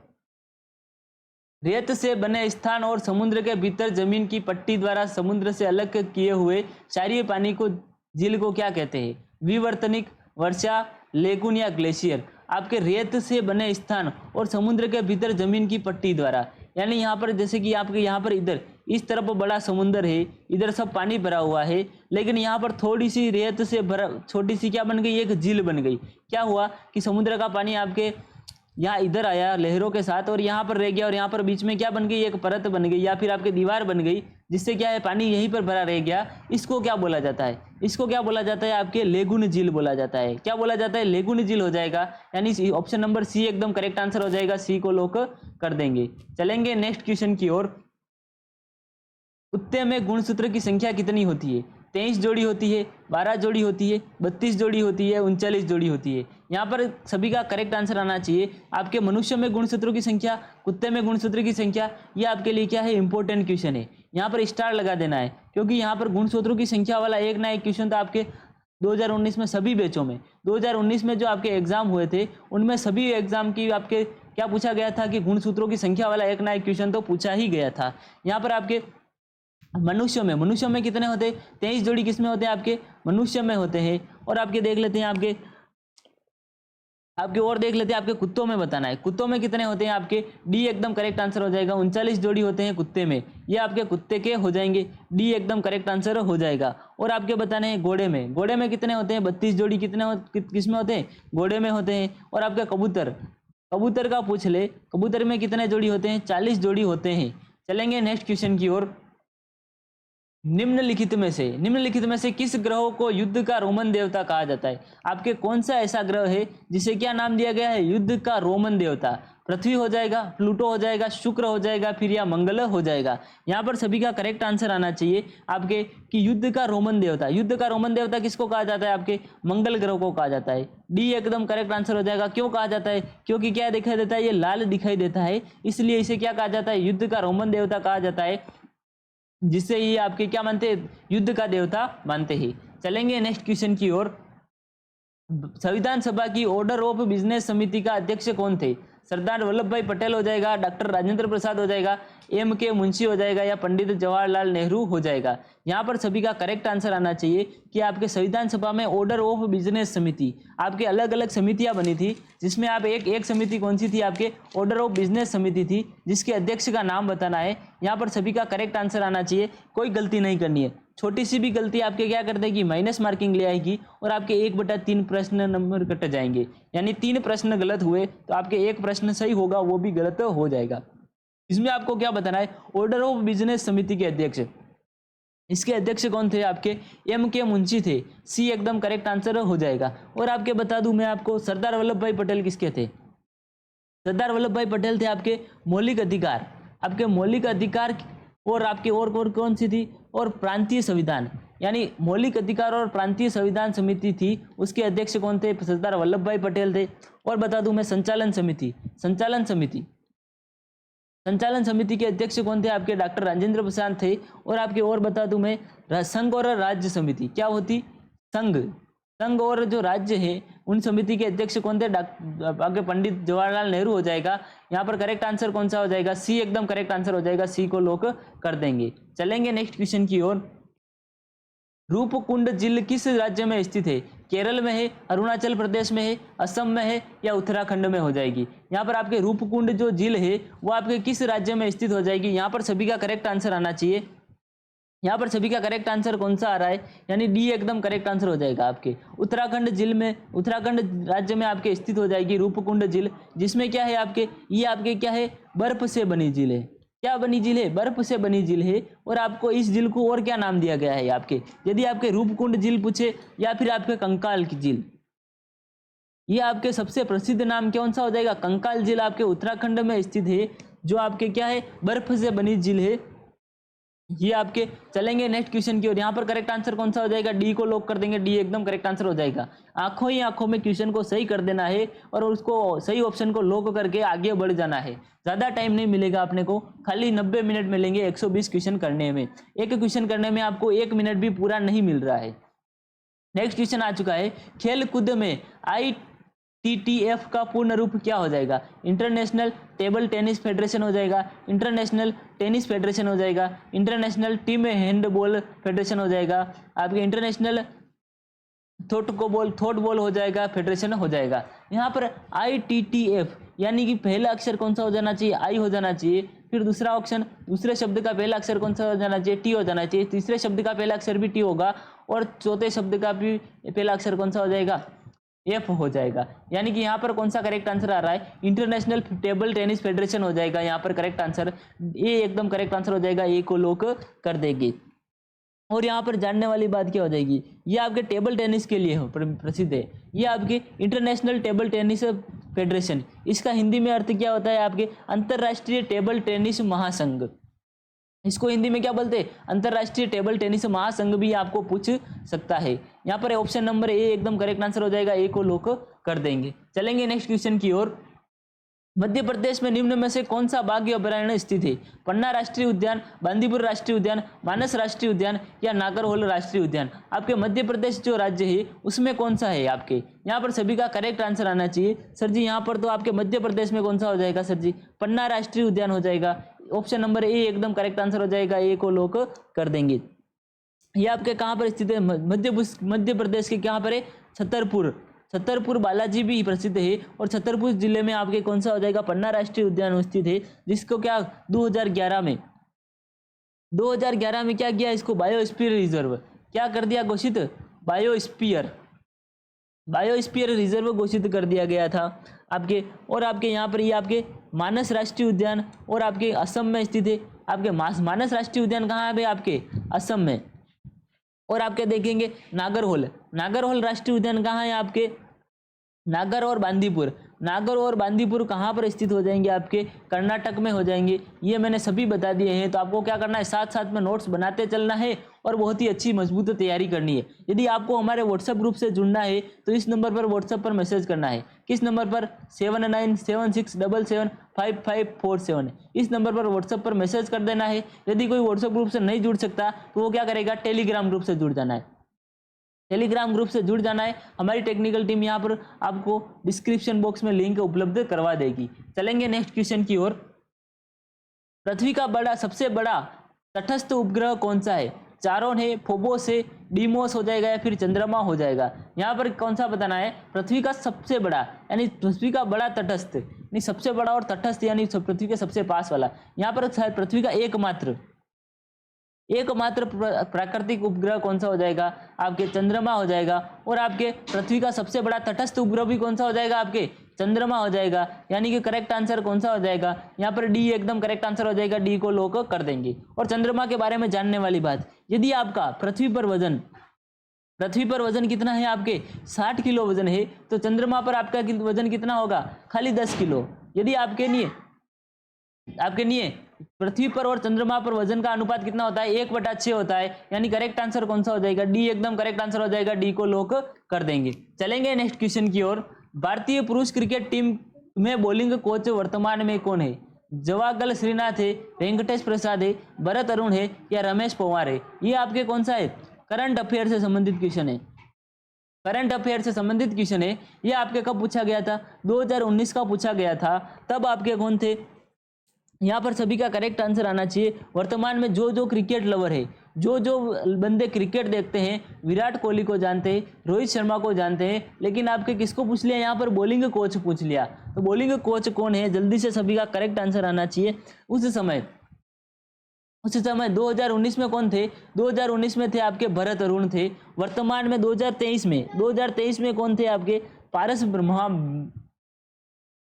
रेत से बने स्थान और समुद्र के भीतर जमीन की पट्टी द्वारा समुद्र से अलग किए हुए क्षारीय पानी को झील को क्या कहते हैं, विवर्तनिक, वर्षा, लेगून या ग्लेशियर। आपके रेत से बने स्थान और समुद्र के भीतर जमीन की पट्टी द्वारा, यानी यहाँ पर जैसे कि आपके यहाँ पर इधर इस तरफ बड़ा समुद्र है, इधर सब पानी भरा हुआ है, लेकिन यहाँ पर थोड़ी सी रेत से भरा छोटी सी क्या बन गई, एक झील बन गई। क्या हुआ कि समुद्र का पानी आपके यहाँ इधर आया लहरों के साथ और यहाँ पर रह गया, और यहाँ पर बीच में क्या बन गई, एक परत बन गई या फिर आपके दीवार बन गई, जिससे क्या है पानी यहीं पर भरा रह गया। इसको क्या बोला जाता है, इसको क्या बोला जाता है, आपके लेगून झील बोला जाता है। क्या बोला जाता है, लेगून झील हो जाएगा, यानी ऑप्शन नंबर सी एकदम करेक्ट आंसर हो जाएगा, सी को लॉक कर देंगे। चलेंगे नेक्स्ट क्वेश्चन की ओर। कुत्ते में गुणसूत्र की संख्या कितनी होती है, 23 जोड़ी होती है, 12 जोड़ी होती है, 32 जोड़ी होती है, 39 जोड़ी होती है। यहाँ पर सभी का करेक्ट आंसर आना चाहिए। आपके मनुष्य में गुणसूत्रों की संख्या, कुत्ते में गुणसूत्र की संख्या, ये आपके लिए क्या है, इंपॉर्टेंट क्वेश्चन है। यहाँ पर स्टार लगा देना है, क्योंकि यहाँ पर गुणसूत्रों की संख्या वाला एक ना एक क्वेश्चन तो आपके 2019 में सभी बैचों में 2019 में जो आपके एग्जाम हुए थे उनमें सभी एग्जाम की आपके क्या पूछा गया था कि गुणसूत्रों की संख्या वाला एक ना एक क्वेश्चन तो पूछा ही गया था। यहाँ पर आपके मनुष्य में कितने होते हैं, 23 जोड़ी किसमें होते हैं, आपके मनुष्य में होते हैं। और आपके देख लेते हैं आपके और देख लेते हैं आपके कुत्तों में बताना है, कुत्तों में कितने होते हैं, आपके डी एकदम करेक्ट आंसर हो जाएगा, 39 जोड़ी होते हैं कुत्ते में, ये आपके कुत्ते के हो जाएंगे, डी एकदम करेक्ट आंसर हो जाएगा। और आपके बताने हैं घोड़े में कितने होते हैं, 32 जोड़ी किसमें होते हैं, घोड़े में होते हैं। और आपके कबूतर का पूछ ले, कबूतर में कितने जोड़ी होते हैं, 40 जोड़ी होते हैं। चलेंगे नेक्स्ट क्वेश्चन की ओर। निम्नलिखित में से किस ग्रह को युद्ध का रोमन देवता कहा जाता है, आपके कौन सा ऐसा ग्रह है जिसे क्या नाम दिया गया है, युद्ध का रोमन देवता। पृथ्वी हो जाएगा, प्लूटो हो जाएगा, शुक्र हो जाएगा, फिर या मंगल हो जाएगा। यहाँ पर सभी का करेक्ट आंसर आना चाहिए आपके कि युद्ध का रोमन देवता, युद्ध का रोमन देवता किसको कहा जाता है, आपके मंगल ग्रह को कहा जाता है। डी एकदम करेक्ट आंसर हो जाएगा। क्यों कहा जाता है, क्योंकि क्या दिखाई देता है, ये लाल दिखाई देता है, इसलिए इसे क्या कहा जाता है, युद्ध का रोमन देवता कहा जाता है, जिससे ये आपके क्या मानते हैं, युद्ध का देवता मानते हैं। चलेंगे नेक्स्ट क्वेश्चन की ओर। संविधान सभा की ऑर्डर ऑफ बिजनेस समिति का अध्यक्ष कौन थे? सरदार वल्लभ भाई पटेल हो जाएगा, डॉक्टर राजेंद्र प्रसाद हो जाएगा, एम के मुंशी हो जाएगा, या पंडित जवाहरलाल नेहरू हो जाएगा। यहाँ पर सभी का करेक्ट आंसर आना चाहिए कि आपके संविधान सभा में ऑर्डर ऑफ बिजनेस समिति, आपके अलग अलग समितियां बनी थी, जिसमें आप एक समिति कौन सी थी, आपके ऑर्डर ऑफ बिजनेस समिति थी, जिसके अध्यक्ष का नाम बताना है। यहाँ पर सभी का करेक्ट आंसर आना चाहिए, कोई गलती नहीं करनी है। छोटी सी भी गलती आपके क्या कर देगी, माइनस मार्किंग ले आएगी और आपके 1/3 प्रश्न नंबर कट जाएंगे। यानी 3 प्रश्न गलत हुए तो आपके 1 प्रश्न सही होगा, वो भी गलत हो जाएगा। इसमें आपको क्या बताना है, ऑर्डर ऑफ बिजनेस समिति के अध्यक्ष, इसके अध्यक्ष कौन थे, आपके एम के मुंशी थे। सी एकदम करेक्ट आंसर हो जाएगा। और आपके बता दूं मैं आपको, सरदार वल्लभ भाई पटेल किसके थे, सरदार वल्लभ भाई पटेल थे आपके मौलिक अधिकार, आपके मौलिक अधिकार, और आपके और कौन सी थी, और प्रांतीय संविधान, यानी मौलिक अधिकार और प्रांतीय संविधान समिति थी, उसके अध्यक्ष कौन थे, सरदार वल्लभ भाई पटेल थे। और बता दूं मैं संचालन समिति के अध्यक्ष कौन थे, आपके डॉक्टर राजेंद्र प्रसाद थे। और आपके और बता दूं मैं संघ और राज्य समिति, क्या होती, संघ और जो राज्य है उन समिति के अध्यक्ष कौन थे, आपके पंडित जवाहरलाल नेहरू हो जाएगा। यहाँ पर करेक्ट आंसर कौन सा हो जाएगा, सी एकदम करेक्ट आंसर हो जाएगा, सी को लॉक कर देंगे। चलेंगे नेक्स्ट क्वेश्चन की ओर। रूपकुंड झील किस राज्य में स्थित है, केरल में है, अरुणाचल प्रदेश में है, असम में है, या उत्तराखंड में हो जाएगी। यहाँ पर आपके रूपकुंड जो झील है वो आपके किस राज्य में स्थित हो जाएगी, यहाँ पर सभी का करेक्ट आंसर आना चाहिए। यहाँ पर सभी का करेक्ट आंसर कौन सा आ रहा है, यानी डी एकदम करेक्ट आंसर हो जाएगा आपके उत्तराखंड झील में, उत्तराखंड राज्य में आपके स्थित हो जाएगी रूपकुंड झील, जिसमें क्या है आपके, ये आपके क्या है, बर्फ से बनी झील है। क्या बनी झील है, बर्फ से बनी झील है। और आपको इस झील को और क्या नाम दिया गया है आपके, यदि आपके रूपकुंड झील पूछे या फिर आपके कंकाल की झील, ये आपके सबसे प्रसिद्ध नाम कौन सा हो जाएगा, कंकाल झील आपके उत्तराखंड में स्थित है, जो आपके क्या है, बर्फ से बनी झील है ये आपके। चलेंगे नेक्स्ट क्वेश्चन की ओर। यहाँ पर करेक्ट आंसर कौन सा हो जाएगा, डी को लॉक कर देंगे, डी एकदम करेक्ट आंसर हो जाएगा। आंखों ही आंखों में क्वेश्चन को सही कर देना है और उसको सही ऑप्शन को लॉक करके आगे बढ़ जाना है। ज़्यादा टाइम नहीं मिलेगा अपने को, खाली 90 मिनट मिलेंगे 120 क्वेश्चन करने में। एक क्वेश्चन करने में आपको 1 मिनट भी पूरा नहीं मिल रहा है। नेक्स्ट क्वेश्चन आ चुका है, खेल कूद में ITTF का पूर्ण रूप क्या हो जाएगा, इंटरनेशनल टेबल टेनिस फेडरेशन हो जाएगा, इंटरनेशनल टेनिस फेडरेशन हो जाएगा, इंटरनेशनल टीम हैंडबॉल फेडरेशन हो जाएगा, आपके इंटरनेशनल थोट बॉल हो जाएगा, फेडरेशन हो जाएगा। यहाँ पर ITTF यानी कि पहला अक्षर कौन सा हो जाना चाहिए, आई हो जाना चाहिए। फिर दूसरा ऑप्शन, दूसरे शब्द का पहला अक्षर कौन सा हो जाना चाहिए, टी हो जाना चाहिए। तीसरे शब्द का पहला अक्षर भी टी होगा और चौथे शब्द का भी पहला अक्षर कौन सा हो जाएगा, एफ हो जाएगा। यानी कि यहाँ पर कौन सा करेक्ट आंसर आ रहा है, इंटरनेशनल टेबल टेनिस फेडरेशन हो जाएगा। यहाँ पर करेक्ट आंसर ए एकदम करेक्ट आंसर हो जाएगा, ए को लॉक कर देगी। और यहाँ पर जानने वाली बात क्या हो जाएगी, ये आपके टेबल टेनिस के लिए प्रसिद्ध है, ये आपके इंटरनेशनल टेबल टेनिस फेडरेशन, इसका हिंदी में अर्थ क्या होता है, आपके अंतर्राष्ट्रीय टेबल टेनिस महासंघ। इसको हिंदी में क्या बोलते हैं, अंतर्राष्ट्रीय टेबल टेनिस महासंघ भी आपको पूछ सकता है। यहाँ पर ऑप्शन नंबर ए एकदम करेक्ट आंसर हो जाएगा, ए को लॉक कर देंगे। चलेंगे नेक्स्ट क्वेश्चन की ओर। मध्य प्रदेश में निम्न में से कौन सा बाघ अभयारण्य स्थित है, पन्ना राष्ट्रीय उद्यान, बांदीपुर राष्ट्रीय उद्यान, मानस राष्ट्रीय उद्यान, या नागरहोल राष्ट्रीय उद्यान। आपके मध्य प्रदेश जो राज्य है उसमें कौन सा है आपके, यहाँ पर सभी का करेक्ट आंसर आना चाहिए। सर जी यहाँ पर तो आपके मध्य प्रदेश में कौन सा हो जाएगा, सर जी पन्ना राष्ट्रीय उद्यान हो जाएगा। ऑप्शन नंबर ए एकदम करेक्ट आंसर हो जाएगा, ए को लॉक कर देंगे। ये आपके कहाँ पर स्थित है, मध्य प्रदेश के कहाँ पर है, छतरपुर बालाजी भी प्रसिद्ध है। और छतरपुर जिले में आपके कौन सा हो जाएगा, पन्ना राष्ट्रीय उद्यान स्थित है, जिसको क्या 2011 में क्या किया, इसको बायोस्फीयर रिजर्व क्या कर दिया घोषित, बायोस्फीयर रिजर्व घोषित कर दिया गया था आपके। और आपके यहाँ पर ये आपके मानस राष्ट्रीय उद्यान और आपके असम में स्थित है। आपके मानस राष्ट्रीय उद्यान कहाँ है आपके, असम में। और आपके देखेंगे नागरहोल राष्ट्रीय उद्यान कहाँ है आपके, नागर और बांदीपुर, नागर और बांदीपुर कहाँ पर स्थित हो जाएंगे? आपके कर्नाटक में हो जाएंगे। ये मैंने सभी बता दिए हैं। तो आपको क्या करना है, साथ साथ में नोट्स बनाते चलना है और बहुत ही अच्छी मजबूत तैयारी करनी है। यदि आपको हमारे व्हाट्सएप ग्रुप से जुड़ना है तो इस नंबर पर व्हाट्सएप पर मैसेज करना है। किस नंबर पर? 7976775547। इस नंबर पर व्हाट्सएप पर मैसेज कर देना है। यदि कोई व्हाट्सएप ग्रुप से नहीं जुड़ सकता तो वो क्या करेगा, टेलीग्राम ग्रुप से जुड़ जाना है। टेलीग्राम ग्रुप से जुड़ जाना है। हमारी टेक्निकल टीम यहाँ पर आपको डिस्क्रिप्शन बॉक्स में लिंक उपलब्ध करवा देगी। चलेंगे नेक्स्ट क्वेश्चन की ओर। पृथ्वी का सबसे बड़ा तटस्थ उपग्रह कौन सा है? चारोन है, फोबोस है, डीमोस हो जाएगा या फिर चंद्रमा हो जाएगा। यहाँ पर कौन सा बताना है? पृथ्वी का सबसे बड़ा, यानी पृथ्वी का बड़ा तटस्थ, यानी सबसे बड़ा और तटस्थ यानी पृथ्वी के सबसे पास वाला। यहाँ पर पृथ्वी का एकमात्र प्राकृतिक उपग्रह कौन सा हो जाएगा? आपके चंद्रमा हो जाएगा। और आपके पृथ्वी का सबसे बड़ा तटस्थ उपग्रह भी कौन सा हो जाएगा? आपके चंद्रमा हो जाएगा। यानी कि करेक्ट आंसर कौन सा हो जाएगा? यहाँ पर डी एकदम करेक्ट आंसर हो जाएगा। डी को लॉक कर देंगे। और चंद्रमा के बारे में जानने वाली बात, यदि आपका पृथ्वी पर वजन कितना है? आपके 60 किलो वजन है, तो चंद्रमा पर आपका वजन कितना होगा? खाली 10 किलो। यदि आपके लिए पृथ्वी पर और चंद्रमा पर वजन का अनुपात कितना होता है? 1/6 होता है। यानी करेक्ट आंसर कौन सा हो जाएगा? डी एकदम करेक्ट आंसर हो जाएगा। डी को लॉक कर देंगे। चलेंगे नेक्स्ट क्वेश्चन की ओर। भारतीय पुरुष क्रिकेट टीम में बॉलिंग कोच वर्तमान में कौन है? जवागल श्रीनाथ है, वेंकटेश प्रसाद है, भरत अरुण है या रमेश पवार है? ये आपके कौन सा है? करंट अफेयर से संबंधित क्वेश्चन है। करंट अफेयर से संबंधित क्वेश्चन है। ये आपके कब पूछा गया था? 2019 का पूछा गया था। तब आपके कौन थे? यहाँ पर सभी का करेक्ट आंसर आना चाहिए। वर्तमान में जो क्रिकेट लवर है, जो बंदे क्रिकेट देखते हैं, विराट कोहली को जानते हैं, रोहित शर्मा को जानते हैं, लेकिन आपके किसको पूछ लिया? यहाँ पर बॉलिंग कोच पूछ लिया। तो बॉलिंग कोच कौन है? जल्दी से सभी का करेक्ट आंसर आना चाहिए। उस समय 2019 में कौन थे? 2019 में थे आपके भरत अरुण थे। वर्तमान में 2023 में कौन थे? आपके पारस ब्रह्मा।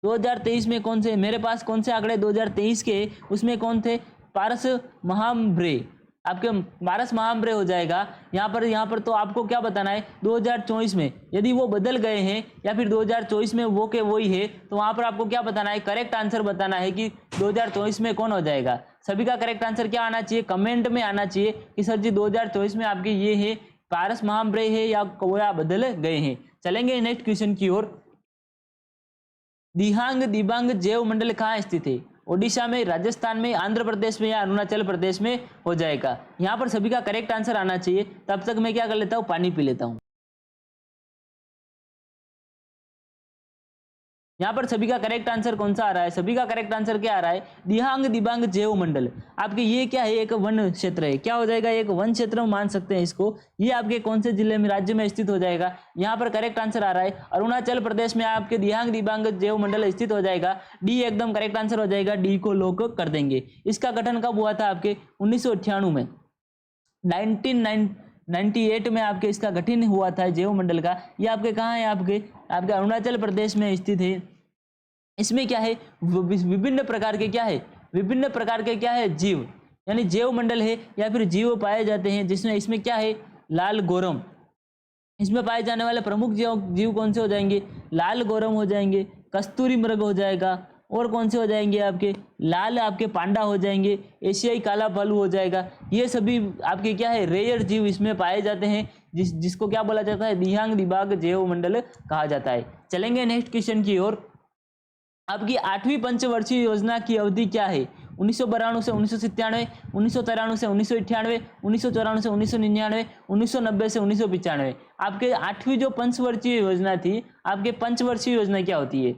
2023 में कौन से? मेरे पास कौन से आंकड़े 2023 के, उसमें कौन थे? पारस महाम्ब्रे। आपके पारस महाम्ब्रे हो जाएगा। यहाँ पर तो आपको क्या बताना है? 2024 में यदि वो बदल गए हैं या फिर 2024 में वो के वही है, तो वहाँ पर आपको क्या बताना है? करेक्ट आंसर बताना है कि 2024 में कौन हो जाएगा। सभी का करेक्ट आंसर क्या आना चाहिए? कमेंट में आना चाहिए कि सर जी 2024 में आपके ये है, पारस महाम्ब्रे है या बदल गए हैं। चलेंगे नेक्स्ट क्वेश्चन की ओर। दिबांग जैव मंडल कहाँ स्थित है? ओडिशा में, राजस्थान में, आंध्र प्रदेश में या अरुणाचल प्रदेश में हो जाएगा। यहाँ पर सभी का करेक्ट आंसर आना चाहिए। तब तक मैं क्या कर लेता हूँ? पानी पी लेता हूँ। यहाँ पर सभी का करेक्ट आंसर कौन सा आ रहा है? सभी का करेक्ट आंसर क्या आ रहा है? दिबांग जैव मंडल। आपके ये क्या है? एक वन क्षेत्र है। क्या हो जाएगा? एक वन क्षेत्र मान सकते हैं इसको। ये आपके कौन से जिले में, राज्य में स्थित हो जाएगा? यहाँ पर करेक्ट आंसर आ रहा है अरुणाचल प्रदेश में आपके दिबांग जैव मंडल स्थित हो जाएगा। डी एकदम करेक्ट आंसर हो जाएगा। डी को लॉक कर देंगे। इसका गठन कब हुआ था? आपके 1998 में, 1998 में आपके इसका गठन हुआ था जैव मंडल का। ये आपके कहाँ है? आपके अरुणाचल प्रदेश में स्थित है। इसमें क्या है? विभिन्न प्रकार के क्या है? जीव, यानी जैव मंडल है या फिर जीव पाए जाते हैं, जिसमें इसमें क्या है? लाल गोरम। इसमें पाए जाने वाले प्रमुख जीव कौन से हो जाएंगे? लाल गोरम हो जाएंगे, कस्तूरी मृग हो जाएगा, और कौन से हो जाएंगे? आपके लाल आपके पांडा हो जाएंगे, एशियाई काला भालू हो जाएगा। ये सभी आपके क्या है? रेयर जीव इसमें पाए जाते हैं, जिसको क्या बोला जाता है? दिबांग जैव मंडल कहा जाता है। चलेंगे नेक्स्ट क्वेश्चन की ओर। आपकी 8वीं पंचवर्षीय योजना की अवधि क्या है? 1992 से 1997, 1993 से 1998, 1994 से 1999, 1990 से 1995। आपके 8वीं जो पंचवर्षीय योजना थी, आपके पंचवर्षीय योजना क्या होती है?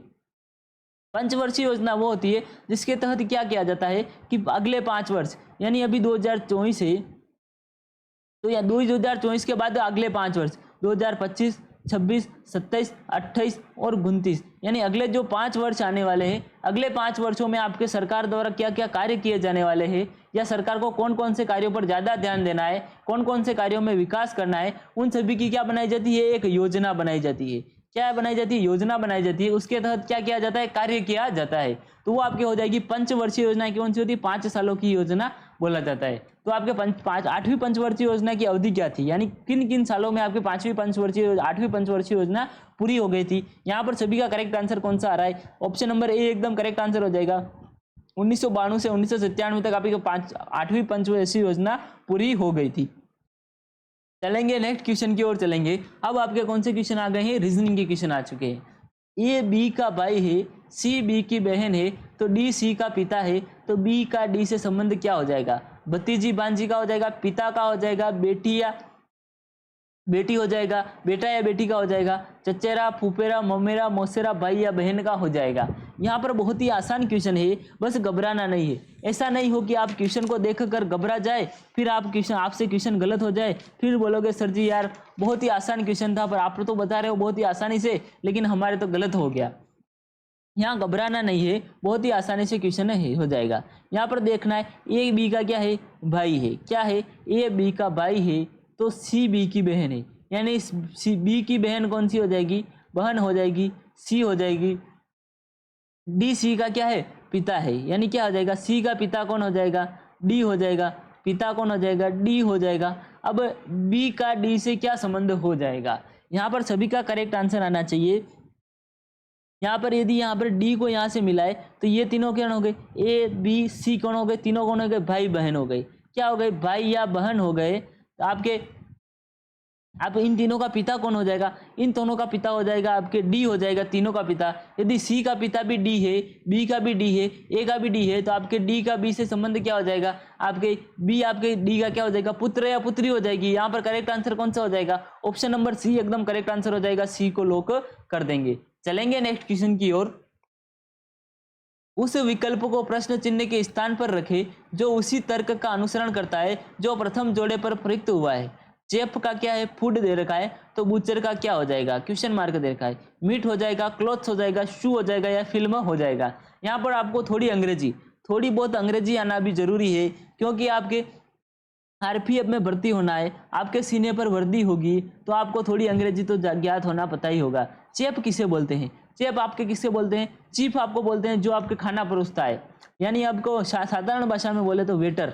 पंचवर्षीय योजना वो होती है जिसके तहत क्या किया जाता है कि अगले 5 वर्ष, यानी अभी 2024 है, तो या 2024 के बाद अगले 5 वर्ष 2025, 26, 27, 28 और 29, यानी अगले जो 5 वर्ष आने वाले हैं, अगले 5 वर्षों में आपके सरकार द्वारा क्या क्या कार्य किए जाने वाले हैं, या सरकार को कौन कौन से कार्यों पर ज़्यादा ध्यान देना है, कौन कौन से कार्यों में विकास करना है, उन सभी की क्या बनाई जाती है? एक योजना बनाई जाती है। क्या बनाई जाती है? योजना बनाई जाती है। उसके तहत क्या किया जाता है? कार्य किया जाता है। तो वो आपकी हो जाएगी पंचवर्षीय योजना। कौन सी होती है? 5 सालों की योजना बोला जाता है। तो आपके 8वीं पंचवर्षीय योजना की अवधि क्या थी, यानी किन किन सालों में आपके 8वीं पंचवर्षीय योजना पूरी हो गई थी। यहाँ पर सभी का करेक्ट आंसर कौन सा आ रहा है, ऑप्शन नंबर ए एकदम करेक्ट आंसर हो जाएगा। 1992 से 1997 तक आपकी 8वीं पंचवर्षीय योजना पूरी हो गई थी। चलेंगे नेक्स्ट क्वेश्चन की ओर चलेंगे। अब आपके कौन से क्वेश्चन आ गए हैं, रीजनिंग के क्वेश्चन आ चुके हैं। ए बी का भाई है, सी बी की बहन है, तो डी सी का पिता है, तो बी का डी से संबंध क्या हो जाएगा, भतीजी भांजी का हो जाएगा, पिता का हो जाएगा, बेटी या बेटी हो जाएगा, बेटा या बेटी का हो जाएगा, चचेरा फूफेरा ममेरा मौसेरा भाई या बहन का हो जाएगा। यहाँ पर बहुत ही आसान क्वेश्चन है, बस घबराना नहीं है। ऐसा नहीं हो कि आप क्वेश्चन को देखकर घबरा जाए, फिर आपसे क्वेश्चन गलत हो जाए, फिर बोलोगे सर जी यार बहुत ही आसान क्वेश्चन था पर आप तो बता रहे हो बहुत ही आसानी से, लेकिन हमारे तो गलत हो गया। यहाँ घबराना नहीं है, बहुत ही आसानी से क्वेश्चन हो जाएगा। यहाँ पर देखना है ए बी का क्या है, भाई है, क्या है, ए बी का भाई है, तो सी बी की बहन है, यानी सी बी की बहन कौन सी हो जाएगी, बहन हो जाएगी, सी हो जाएगी। डी सी का क्या है, पिता है, यानी क्या हो जाएगा, सी का पिता कौन हो जाएगा, डी हो जाएगा, पिता कौन हो जाएगा, डी हो जाएगा। अब बी का डी से क्या संबंध हो जाएगा, यहाँ पर सभी का करेक्ट आंसर आना चाहिए। यहाँ पर यदि यहाँ पर डी को यहाँ से मिलाए तो ये तीनों कौन हो गए, ए बी सी कौन हो गए, तीनों कौन हो गए, भाई बहन हो गए। क्या हो गए, भाई या बहन हो गए। तो आप इन तीनों का पिता कौन हो जाएगा, इन दोनों का पिता हो जाएगा आपके डी हो जाएगा, तीनों का पिता। यदि सी का पिता भी डी है, बी का भी डी है, ए का भी डी है, तो आपके डी का बी से संबंध क्या हो जाएगा, आपके बी आपके डी का क्या हो जाएगा, पुत्र या पुत्री हो जाएगी। यहाँ पर करेक्ट आंसर कौन सा हो जाएगा, ऑप्शन नंबर सी एकदम करेक्ट आंसर हो जाएगा, सी को लॉक कर देंगे। चलेंगे नेक्स्ट क्वेश्चन की ओर। उस विकल्प को प्रश्न चिन्ह के स्थान पर रखें जो उसी तर्क का अनुसरण करता है जो प्रथम जोड़े पर प्रयुक्त हुआ है। चेप का क्या है, फूड दे रखा है, तो बुचर का क्या हो जाएगा, क्वेश्चन मार्क दे रखा है। मीट हो जाएगा, क्लॉथ्स हो जाएगा, शू हो जाएगा या फिल्म हो जाएगा। यहाँ पर आपको थोड़ी बहुत अंग्रेजी आना भी जरूरी है, क्योंकि आपके आरपीएफ में भर्ती होना है, आपके सीने पर वर्दी होगी, तो आपको थोड़ी अंग्रेजी तो ज्ञात होना पता ही होगा। चेप किसे बोलते हैं, चेप आपके किससे बोलते हैं, चीफ आपको बोलते हैं जो आपके खाना परोसता है, यानी आपको साधारण भाषा में बोले तो वेटर,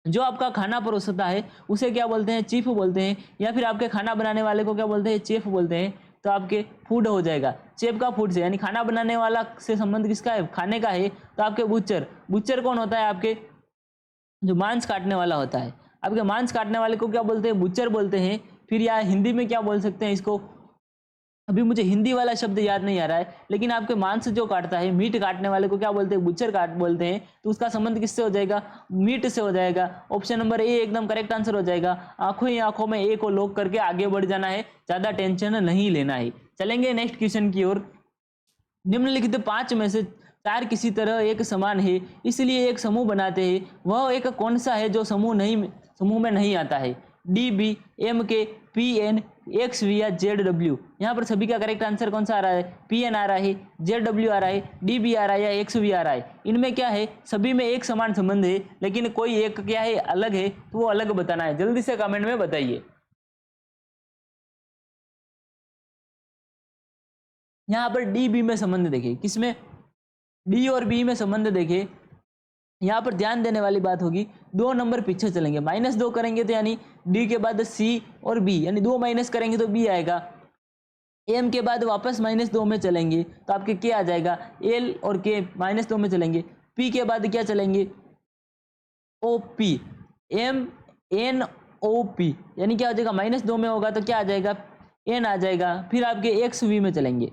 जो आपका खाना परोसता है उसे क्या बोलते हैं, चीफ बोलते हैं। या फिर आपके खाना बनाने वाले को क्या बोलते हैं, चेफ बोलते हैं। तो आपके फूड हो जाएगा, चेफ का फूड से, यानी खाना बनाने वाला से संबंध किसका है, खाने का है, तो आपके बुचर कौन होता है, आपके जो मांस काटने वाला होता है। आपके मांस काटने वाले को क्या बोलते हैं, बुचर बोलते हैं। फिर या हिंदी में क्या बोल सकते हैं इसको, अभी मुझे हिंदी वाला शब्द याद नहीं आ रहा है, लेकिन आपके मांस जो काटता है, मीट काटने वाले को क्या बोलते हैं, बुचर बोलते हैं। तो उसका संबंध किससे हो जाएगा, मीट से हो जाएगा। ऑप्शन नंबर ए एकदम करेक्ट आंसर हो जाएगा। आंखों ही आंखों में ए को लॉक करके आगे बढ़ जाना है, ज्यादा टेंशन नहीं लेना है। चलेंगे नेक्स्ट क्वेश्चन की ओर। निम्नलिखित 5 में से 4 किसी तरह एक समान है, इसलिए एक समूह बनाते हैं। वह एक कौन सा है जो समूह में नहीं आता है, डी बी, एम के, पी एन, एक्स वी या जेड डब्ल्यू। यहाँ पर सभी का करेक्ट आंसर कौन सा आ रहा है, पी एन आ रहा है, जेड डब्ल्यू आ रहा है, डी बी आ रहा है या एक्स वी आ रहा है। इनमें क्या है, सभी में एक समान संबंध है, लेकिन कोई एक क्या है अलग है, तो वो अलग बताना है। जल्दी से कमेंट में बताइए। यहाँ पर डी बी में संबंध देखें, किसमें, डी और बी में संबंध देखें। यहाँ पर ध्यान देने वाली बात होगी, 2 नंबर पीछे चलेंगे, -2 करेंगे तो यानी डी के बाद सी और बी, यानी 2 माइनस करेंगे तो बी आएगा। एम के बाद वापस -2 में चलेंगे तो आपके के आ जाएगा, एल और के -2 में चलेंगे। पी के बाद क्या चलेंगे, O P, M N O P, यानी क्या हो जाएगा, -2 में होगा तो क्या आ जाएगा, एन आ जाएगा। फिर आपके एक्स वी में चलेंगे,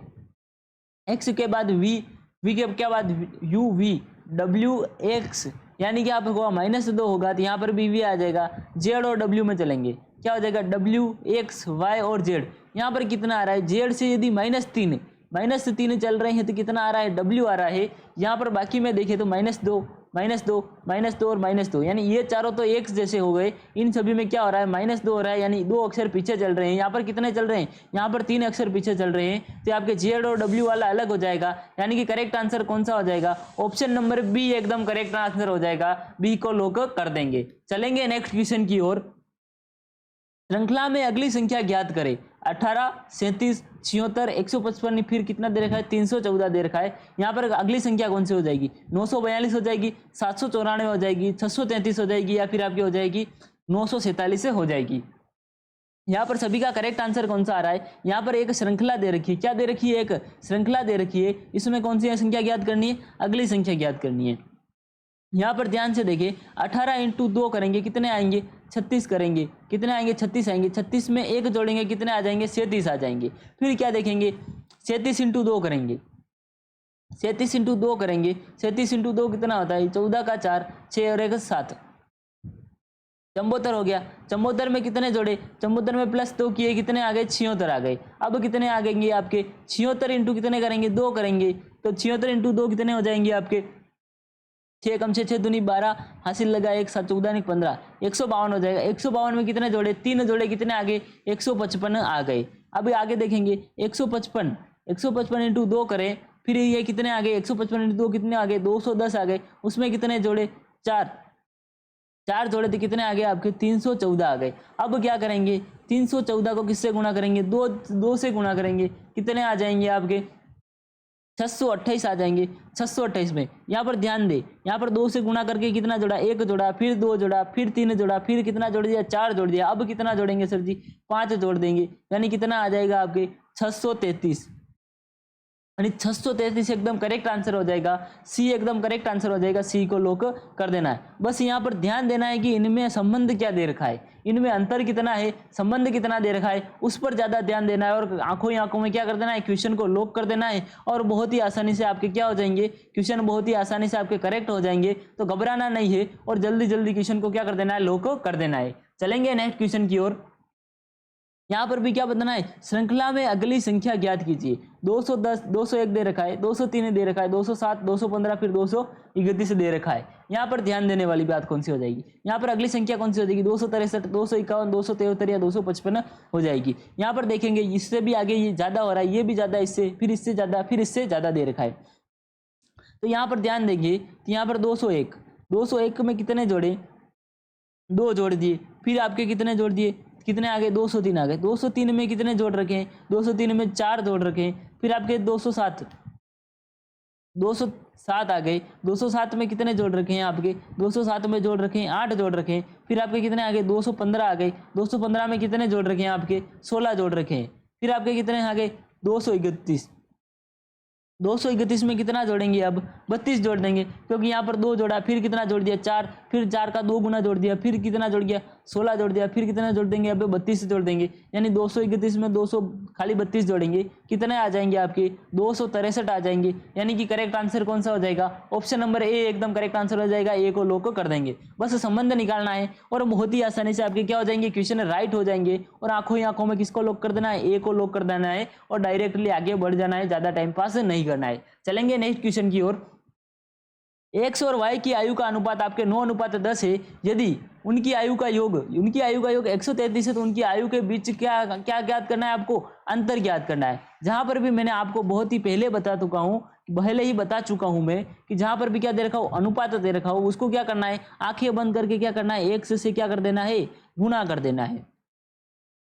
एक्स के बाद वी, वी के क्या बाद यू वी, डब्ल्यू एक्स, यानी कि आपको -2 होगा तो यहाँ पर भी वी आ जाएगा। जेड और डब्ल्यू में चलेंगे, क्या हो जाएगा, डब्ल्यू एक्स वाई और जेड। यहाँ पर कितना आ रहा है, जेड से यदि -3 चल रहे हैं तो कितना आ रहा है, डब्ल्यू आ रहा है। यहाँ पर बाकी में देखें तो -2 और -2, यानी ये चारों तो एक्स जैसे हो गए। इन सभी में क्या हो रहा है, -2 हो रहा है, यानी 2 अक्षर पीछे चल रहे हैं। यहाँ पर कितने चल रहे हैं, यहाँ पर 3 अक्षर पीछे चल रहे हैं। तो आपके जेड और डब्ल्यू वाला अलग हो जाएगा, यानी कि करेक्ट आंसर कौन सा हो जाएगा, ऑप्शन नंबर बी एकदम करेक्ट आंसर हो जाएगा। बी को लॉक कर देंगे। चलेंगे नेक्स्ट क्वेश्चन की ओर। श्रृंखला में अगली संख्या ज्ञात करें। 18, 37, 76, 155, फिर कितना दे रखा है 314 दे रखा है। यहाँ पर अगली संख्या कौन सी हो जाएगी? 942 हो जाएगी, 794 हो जाएगी, 633 हो जाएगी, या फिर आपकी हो जाएगी 947 से हो जाएगी। यहाँ पर सभी का करेक्ट आंसर कौन सा आ रहा है? यहाँ पर एक श्रृंखला दे रखी है। क्या दे रखी है? एक श्रृंखला दे रखी है। इसमें कौन सी संख्या ज्ञात करनी है? अगली संख्या ज्ञात करनी है। यहाँ पर ध्यान से देखिए, 18 इंटू 2 करेंगे, कितने आएंगे? 36 करेंगे, कितने आएंगे? 36 आएंगे। 36 में एक जोड़ेंगे, कितने आ जाएंगे? 37 आ जाएंगे। फिर क्या देखेंगे? 37 इंटू 2 करेंगे, 37 इंटू 2 करेंगे, 37 इंटू 2 कितना होता है? 14 का 4, 6 और 1 7, 74 हो गया। 74 में कितने जोड़े? 74 में प्लस 2 किए, कितने आ गए? 76 आ गए। अब कितने आ गएंगे आपके? 76 इंटू कितने करेंगे? 2 करेंगे, तो 76 इंटू 2 कितने हो जाएंगे आपके? 6 कम 6, 6 दूनी 12, हासिल लगा 1, 7 14 नहीं 15, 152 हो जाएगा। 152 में कितने जोड़े? 3 जोड़े, कितने आ गए? 155 आ गए। अब आगे देखेंगे, 155 इंटू 2 करें, फिर ये कितने आ गए? 155 इंटू 2 कितने आ गए? 210 आ गए। उसमें कितने जोड़े? 4 जोड़े थे, कितने आ गए आपके? 314 आ गए। अब क्या करेंगे? 314 को किससे गुणा करेंगे? 2 से गुणा करेंगे, कितने आ जाएंगे आपके? 628 आ जाएंगे। 628 में यहाँ पर ध्यान दे, यहाँ पर 2 से गुणा करके कितना जोड़ा? 1 जोड़ा, फिर 2 जोड़ा, फिर 3 जोड़ा, फिर कितना जोड़ दिया? 4 जोड़ दिया। अब कितना जोड़ेंगे सर जी? 5 जोड़ देंगे, यानी कितना आ जाएगा आपके? 633। यानी 633 एकदम करेक्ट आंसर हो जाएगा। सी एकदम करेक्ट आंसर हो जाएगा। सी को लॉक कर देना है। बस यहाँ पर ध्यान देना है कि इनमें संबंध क्या दे रखा है, इनमें अंतर कितना है, संबंध कितना दे रखा है, उस पर ज्यादा ध्यान देना है। और आंखों ही आंखों में क्या कर देना है? क्वेश्चन को लॉक कर देना है, और बहुत ही आसानी से आपके क्या हो जाएंगे? क्वेश्चन बहुत ही आसानी से आपके करेक्ट हो जाएंगे। तो घबराना नहीं है, और जल्दी जल्दी क्वेश्चन को क्या कर देना है? लॉक कर देना है। चलेंगे नेक्स्ट क्वेश्चन की ओर। यहाँ पर भी क्या बताना है? श्रृंखला में अगली संख्या ज्ञात कीजिए। 210, 201 दे रखा है, 203 दे रखा है, 207, 215, फिर 231 दे रखा है। यहाँ पर ध्यान देने वाली बात कौन सी हो जाएगी? यहाँ पर अगली संख्या कौन सी हो जाएगी? 263, 251, 273 या 255 हो जाएगी। यहाँ पर देखेंगे, इससे भी आगे ये ज्यादा हो रहा है, ये भी ज्यादा, इससे फिर इससे ज्यादा, फिर इससे ज्यादा दे रखा है। तो यहाँ पर ध्यान देंगे, तो यहाँ पर 201 में कितने जोड़े? 2 जोड़ दिए, फिर आपके कितने जोड़ दिए? कितने आ गए? 203 आ गए। 203 में कितने जोड़ रखे हैं? 203 में 4 जोड़ रखे हैं, फिर आपके 207 आ गए। 207 में कितने जोड़ रखे हैं आपके? 207 में जोड़ रखे हैं 8 जोड़ रखे हैं, फिर आपके कितने आ गए? 215 आ गए। 215 में कितने जोड़ रखे हैं आपके? 16 जोड़ रखे हैं, फिर आपके कितने आ गए? 231 में कितना जोड़ेंगे? अब 32 जोड़ देंगे, क्योंकि यहाँ पर 2 जोड़ा, फिर कितना जोड़ दिया? 4, फिर 4 का 2 गुना जोड़ दिया, फिर कितना जोड़ गया? 16 जोड़ दिया, फिर कितना जोड़ देंगे? अब 32 जोड़ देंगे, यानी 231 में 200 खाली 32 जोड़ेंगे, कितने आ जाएंगे आपके? 263 आ जाएंगे। यानी कि करेक्ट आंसर कौन सा हो जाएगा? ऑप्शन नंबर ए एकदम करेक्ट आंसर हो जाएगा। ए को लॉक कर देंगे। बस संबंध निकालना है, और बहुत ही आसानी से आपके क्या हो जाएंगे? क्वेश्चन राइट हो जाएंगे। और आंखों ही आंखों में किसको लॉक कर देना है? ए को लॉक कर देना है, और डायरेक्टली आगे बढ़ जाना है, ज्यादा टाइम पास नहीं करना है। चलेंगे नेक्स्ट क्वेश्चन की ओर। एक्स और वाई की आयु का अनुपात आपके 9:10 है। यदि उनकी आयु का योग 133 है, तो उनकी आयु के बीच क्या क्या ज्ञात करना है आपको? अंतर ज्ञात करना है। जहां पर भी मैंने आपको बहुत ही पहले बता चुका हूं मैं, कि जहां पर भी क्या दे रखा हो? अनुपात दे रखा हो, उसको क्या करना है? आंखें बंद करके क्या करना है? एक्स से क्या कर देना है? गुणा कर देना है।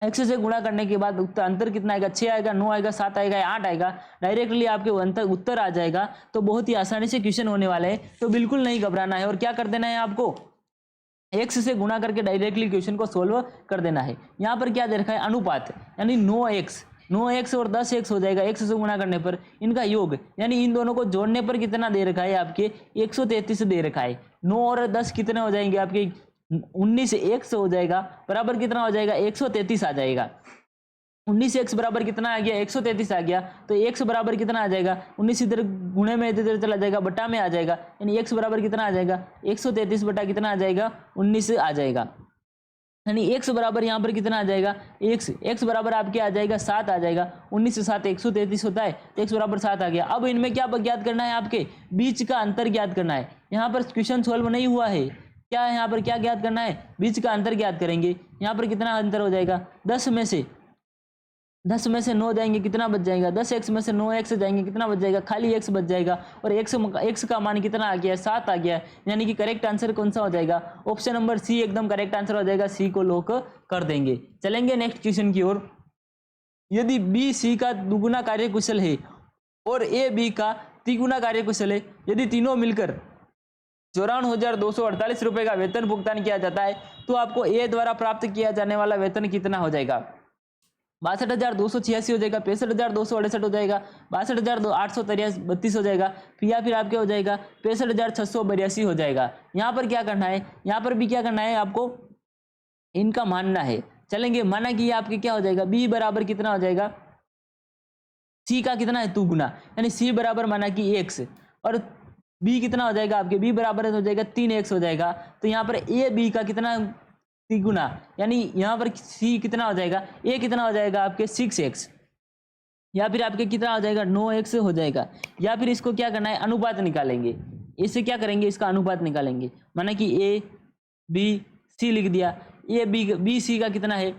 एक्स से गुणा करने के बाद अंतर कितना आएगा? 6 आएगा, 9 आएगा, 7 आएगा, 8 आएगा, डायरेक्टली आपके उत्तर आ जाएगा। तो बहुत ही आसानी से क्वेश्चन होने वाले हैं, तो बिल्कुल नहीं घबराना है। और क्या कर देना है आपको? एक्स से गुणा करके डायरेक्टली क्वेश्चन को सोल्व कर देना है। यहाँ पर क्या दे रखा है? अनुपात, यानी 9x और 10x हो जाएगा। एक्स से गुणा करने पर इनका योग, यानी इन दोनों को जोड़ने पर कितना दे रखा है आपके? 133 दे रखा है। 9 और 10 कितने हो जाएंगे आपके? 19 x हो जाएगा, बराबर कितना हो जाएगा? 133 आ जाएगा। 19x बराबर कितना आ गया? 133 आ गया। तो x बराबर कितना आ जाएगा? 19 इधर गुणे में इधर चला जाएगा, बटा में आ जाएगा, यानी x बराबर कितना आ जाएगा? 133 बटा कितना आ जाएगा? 19 आ जाएगा। यानी x बराबर यहाँ पर कितना आ जाएगा? x बराबर आपके आ जाएगा 7 आ जाएगा। 19 से 7 133 होता है, तो x बराबर 7 आ गया। अब इनमें क्या ज्ञात करना है? आपके बीच का अंतर ज्ञात करना है। यहाँ पर क्वेश्चन सोल्व नहीं हुआ है, क्या है यहाँ पर? क्या ज्ञात करना है? बीच का अंतर ज्ञात करेंगे। यहाँ पर कितना अंतर हो जाएगा? 10 में से 10 में से 9 जाएंगे कितना बच जाएगा, 10x में से 9x जाएंगे कितना बच जाएगा, खाली x बच जाएगा। और x का मान कितना आ गया है, 7 आ गया है। यानी कि करेक्ट आंसर कौन सा हो जाएगा, ऑप्शन नंबर सी एकदम करेक्ट आंसर हो जाएगा, सी को लॉक कर देंगे। चलेंगे नेक्स्ट क्वेश्चन की ओर। यदि बी सी का दुगुना कार्यकुशल है और ए बी का तिगुना कार्यकुशल है, यदि तीनों मिलकर 54,248 रुपये का वेतन भुगतान किया जाता है, तो आपको ए द्वारा प्राप्त किया जाने वाला वेतन कितना हो जाएगा। 62,286 हो जाएगा, 65,268 हो जाएगा, 62,832 हो जाएगा, या फिर आपके हो जाएगा 65,682 हो जाएगा। यहाँ पर क्या करना है, यहाँ पर भी क्या करना है आपको, इनका मानना है। चलेंगे, माना कि ये आपके क्या हो जाएगा, बी बराबर कितना हो जाएगा, सी का कितना है, 2 गुना, यानी सी बराबर माना कि x, और बी कितना हो जाएगा आपके, बी बराबर हो जाएगा 3x हो जाएगा। तो यहाँ पर ए बी का कितना तिगुना, यानी यहाँ पर सी कितना हो जाएगा, ए कितना हो जाएगा आपके 6x, या फिर आपके कितना हो जाएगा 9x हो जाएगा। या फिर इसको क्या करना है, अनुपात निकालेंगे। इससे क्या करेंगे, इसका अनुपात निकालेंगे। माना कि ए बी सी लिख दिया, ए बी सी का कितना है,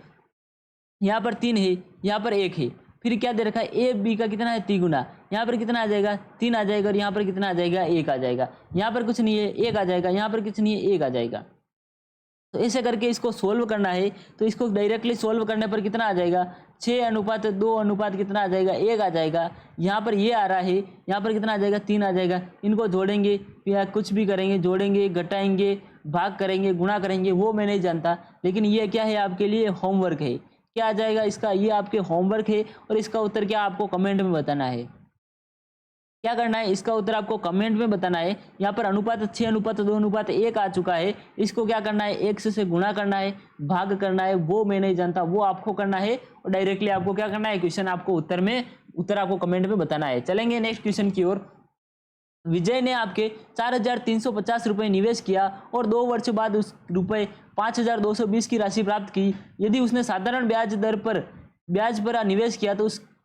यहाँ पर 3 है, यहाँ पर 1 है, फिर क्या दे रखा है, ए बी का कितना है, तिगुना, यहाँ पर कितना आ जाएगा 3 आ जाएगा, और यहाँ पर कितना आ जाएगा 1 आ जाएगा। यहाँ पर कुछ नहीं है, 1 आ जाएगा, यहाँ पर कुछ नहीं है, 1 आ जाएगा। तो ऐसे करके इसको सोल्व करना है। तो इसको डायरेक्टली सोल्व करने पर कितना आ जाएगा, 6:2 अनुपात कितना आ जाएगा, 1 आ जाएगा। यहाँ पर ये आ रहा है, यहाँ पर कितना आ जाएगा, 3 आ जाएगा। इनको जोड़ेंगे या कुछ भी करेंगे, जोड़ेंगे, घटाएंगे, भाग करेंगे, गुणा करेंगे, वो मैं नहीं जानता, लेकिन ये क्या है आपके लिए होमवर्क है। क्या आ जाएगा इसका, ये आपके होमवर्क है, और इसका उत्तर क्या आपको कमेंट में बताना है। क्या करना है, इसका उत्तर आपको कमेंट में बताना है। यहाँ पर अनुपात 6:2:1 आ चुका है, इसको क्या करना है, x से गुणा करना है, भाग करना है, वो मैं नहीं जानता, वो आपको करना है। और डायरेक्टली आपको क्या करना है, क्वेश्चन आपको उत्तर आपको कमेंट में बताना है। चलेंगे नेक्स्ट क्वेश्चन की ओर। विजय ने आपके 4,350 रुपये निवेश किया और 2 वर्ष बाद उस रुपये 5,220 की राशि प्राप्त की। यदि उसने साधारण ब्याज पर निवेश किया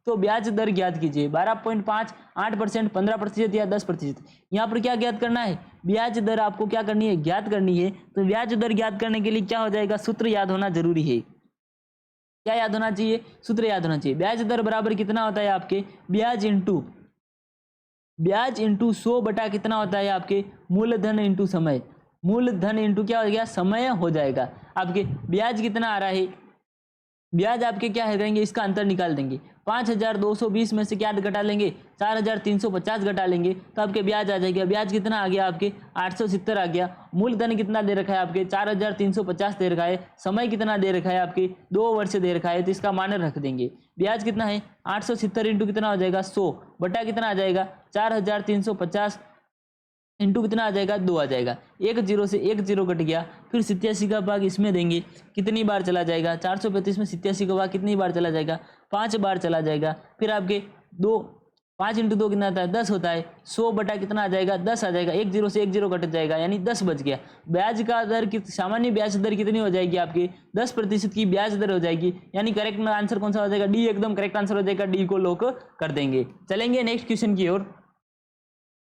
तो ब्याज दर ज्ञात कीजिए। 12.5, 8%, 15% या 10%। यहाँ पर क्या ज्ञात करना है, ब्याज दर आपको क्या करनी है, ज्ञात करनी है। तो ब्याज दर ज्ञात करने के लिए क्या हो जाएगा, सूत्र याद होना जरूरी है। क्या याद होना चाहिए, सूत्र याद होना चाहिए। ब्याज दर बराबर कितना होता है आपके, ब्याज इंटू 100 बटा कितना होता है आपके, मूलधन इंटू समय। मूलधन इंटू क्या हो गया, समय हो जाएगा। आपके ब्याज कितना आ रहा है, ब्याज आपके क्या है करेंगे, इसका अंतर निकाल देंगे। 5,220 में से क्या घटा लेंगे, 4,350 घटा लेंगे, तो आपके ब्याज आ जाएगा। ब्याज कितना आ गया आपके, 870 आ गया। मूलधन कितना दे रखा है आपके, 4,350 दे रखा है। समय कितना दे रखा है आपके, 2 वर्ष दे रखा है, तो इसका मान रख देंगे। ब्याज कितना है, 870 इंटू कितना हो जाएगा, 100 बटा कितना आ जाएगा, 4,350 इंटू कितना आ जाएगा, 2 आ जाएगा। 1 0 से 1 0 कट गया। फिर 87 का भाग इसमें देंगे, कितनी बार चला जाएगा, 435 में 87 का भाग कितनी बार चला जाएगा, 5 बार चला जाएगा। फिर आपके 5 इंटू 2 कितना आता है, 10 होता है। 100 बटा कितना आ जाएगा, 10 आ जाएगा। 1 0 से 1 0 कट जाएगा, यानी 10 बच गया। ब्याज का दर सामान्य ब्याज दर कितनी हो जाएगी आपकी, 10% की ब्याज दर हो जाएगी। यानी करेक्ट आंसर कौन सा हो जाएगा, डी एकदम करेक्ट आंसर हो जाएगा, डी को लॉक कर देंगे। चलेंगे नेक्स्ट क्वेश्चन की ओर।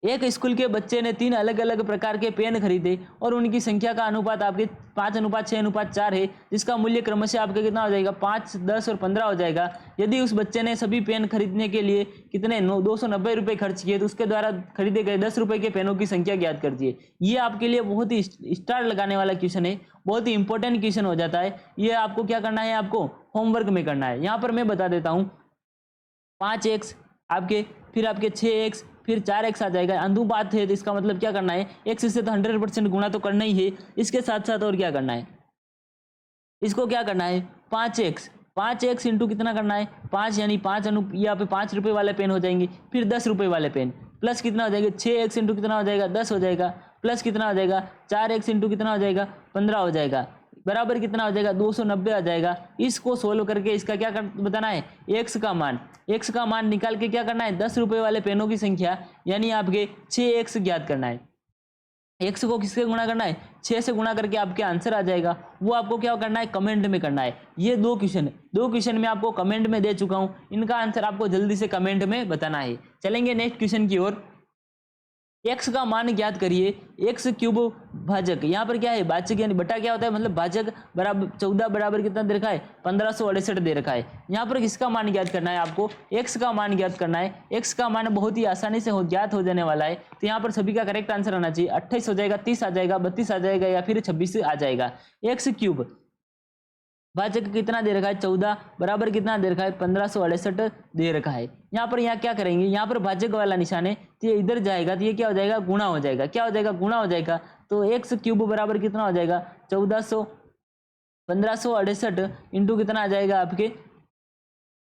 एक स्कूल के बच्चे ने 3 अलग अलग प्रकार के पेन खरीदे और उनकी संख्या का अनुपात आपके 5:6:4 है, जिसका मूल्य क्रमशः आपका कितना हो जाएगा, 5, 10 और 15 हो जाएगा। यदि उस बच्चे ने सभी पेन खरीदने के लिए कितने 290 रुपये खर्च किए, तो उसके द्वारा खरीदे गए 10 रुपये के पेनों की संख्या ज्ञात कर दिए। ये आपके लिए बहुत ही स्टार लगाने वाला क्वेश्चन है, बहुत ही इंपॉर्टेंट क्वेश्चन हो जाता है। ये आपको क्या करना है, आपको होमवर्क में करना है। यहाँ पर मैं बता देता हूँ, 5x आपके, फिर आपके 6x, फिर 4x आ जाएगा। अनुपात है तो इसका मतलब क्या करना है, x से तो 100% गुणा तो करना ही है, इसके साथ साथ और क्या करना है, इसको क्या करना है, 5x इंटू कितना करना है, 5, यानी 5 यहाँ पे 5 रुपये वाले पेन हो जाएंगे। फिर 10 रुपये वाले पेन प्लस कितना हो जाएगा, 6x इंटू कितना हो जाएगा, 10 हो जाएगा। प्लस कितना हो जाएगा, 4x इंटू कितना हो जाएगा, 15 हो जाएगा। बराबर कितना हो जाएगा, 290 आ जाएगा। इसको सोल्व करके इसका क्या बताना है, x का मान निकाल के क्या करना है, 10 रुपये वाले पेनों की संख्या यानी आपके 6x ज्ञात करना है। x को किससे गुणा करना है, 6 से गुणा करके आपके आंसर आ जाएगा। वो आपको क्या करना है, कमेंट में करना है। ये 2 क्वेश्चन में आपको कमेंट में दे चुका हूँ, इनका आंसर आपको जल्दी से कमेंट में बताना है। चलेंगे नेक्स्ट क्वेश्चन की ओर। x का मान ज्ञात करिए, x क्यूब भाजक, यहाँ पर क्या है भाजक यानी बटा क्या होता है, मतलब भाजक बराबर 14 बराबर कितना दे रखा है 1568 दे रखा है। यहाँ पर किसका मान ज्ञात करना है आपको, x का मान ज्ञात करना है। x का मान बहुत ही आसानी से ज्ञात हो जाने वाला है। तो यहाँ पर सभी का करेक्ट आंसर आना चाहिए। 28 हो जाएगा, 30 आ जाएगा, 32 आ जाएगा या फिर 26 आ जाएगा। एक्स क्यूब भाजक कितना दे रखा है 14 बराबर कितना दे रखा है 1568 दे रखा है। यहाँ पर यहाँ क्या करेंगे, यहाँ पर भाजक वाला निशान है तो ये इधर जाएगा तो ये क्या हो जाएगा गुणा हो जाएगा। क्या हो जाएगा गुणा हो जाएगा। तो एक्स क्यूब बराबर कितना हो जाएगा 1568 इंटू कितना आ जाएगा आपके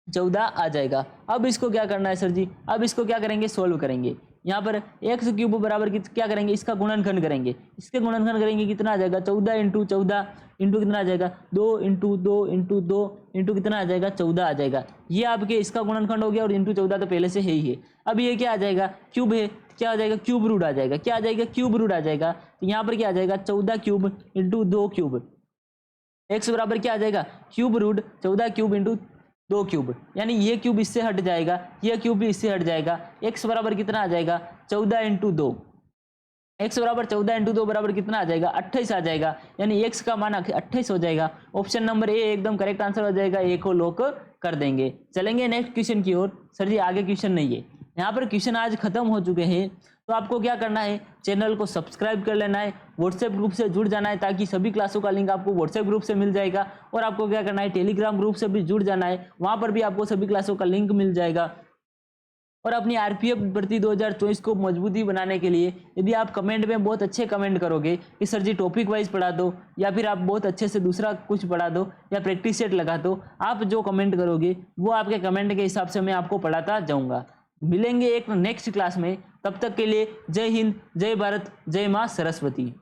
14 आ जाएगा। अब इसको क्या करना है सर जी, अब इसको क्या करेंगे सोल्व करेंगे। यहाँ पर एक्स क्यूब बराबर क्या करेंगे इसका गुणनखंड करेंगे। इसके गुणनखंड करेंगे कितना आ जाएगा 14 इंटू 14 इंटू कितना आ जाएगा 2 इंटू 2 इंटू 2 इंटू कितना आ जाएगा 14 आ जाएगा। ये आपके इसका गुणनखंड हो गया और इंटू 14 तो पहले से है ही है। अब ये क्या आ जाएगा क्यूब है, क्या आ जाएगा क्यूब रूट आ जाएगा। क्या आ जाएगा क्यूब रूट आ जाएगा। तो यहाँ पर क्या आ जाएगा 14 क्यूब इंटू 2 क्यूब। एक्स बराबर क्या आ जाएगा cube root 14 cube into 2 cube, यानी ये क्यूब इससे हट जाएगा, ये क्यूब भी इससे हट जाएगा। एक्स बराबर कितना आ जाएगा 14 इंटू 2। एक्स बराबर 14 इंटू 2 बराबर कितना आ जाएगा 28 आ जाएगा, यानी एक्स का मान 28 हो जाएगा। ऑप्शन नंबर ए एकदम करेक्ट आंसर हो जाएगा। ए को लॉक कर देंगे। चलेंगे नेक्स्ट क्वेश्चन की ओर। सर जी आगे क्वेश्चन नहीं है, यहाँ पर क्वेश्चन आज खत्म हो चुके हैं। तो आपको क्या करना है, चैनल को सब्सक्राइब कर लेना है, व्हाट्सएप ग्रुप से जुड़ जाना है ताकि सभी क्लासों का लिंक आपको व्हाट्सएप ग्रुप से मिल जाएगा। और आपको क्या करना है टेलीग्राम ग्रुप से भी जुड़ जाना है, वहाँ पर भी आपको सभी क्लासों का लिंक मिल जाएगा। और अपनी आरपीएफ भर्ती 2024 को मजबूती बनाने के लिए यदि आप कमेंट में बहुत अच्छे कमेंट करोगे कि सर जी टॉपिक वाइज पढ़ा दो, या फिर आप बहुत अच्छे से दूसरा कुछ पढ़ा दो, या प्रैक्टिस सेट लगा दो, आप जो कमेंट करोगे वो आपके कमेंट के हिसाब से मैं आपको पढ़ाता जाऊँगा। मिलेंगे एक नेक्स्ट क्लास में, तब तक के लिए जय हिंद, जय भारत, जय माँ सरस्वती।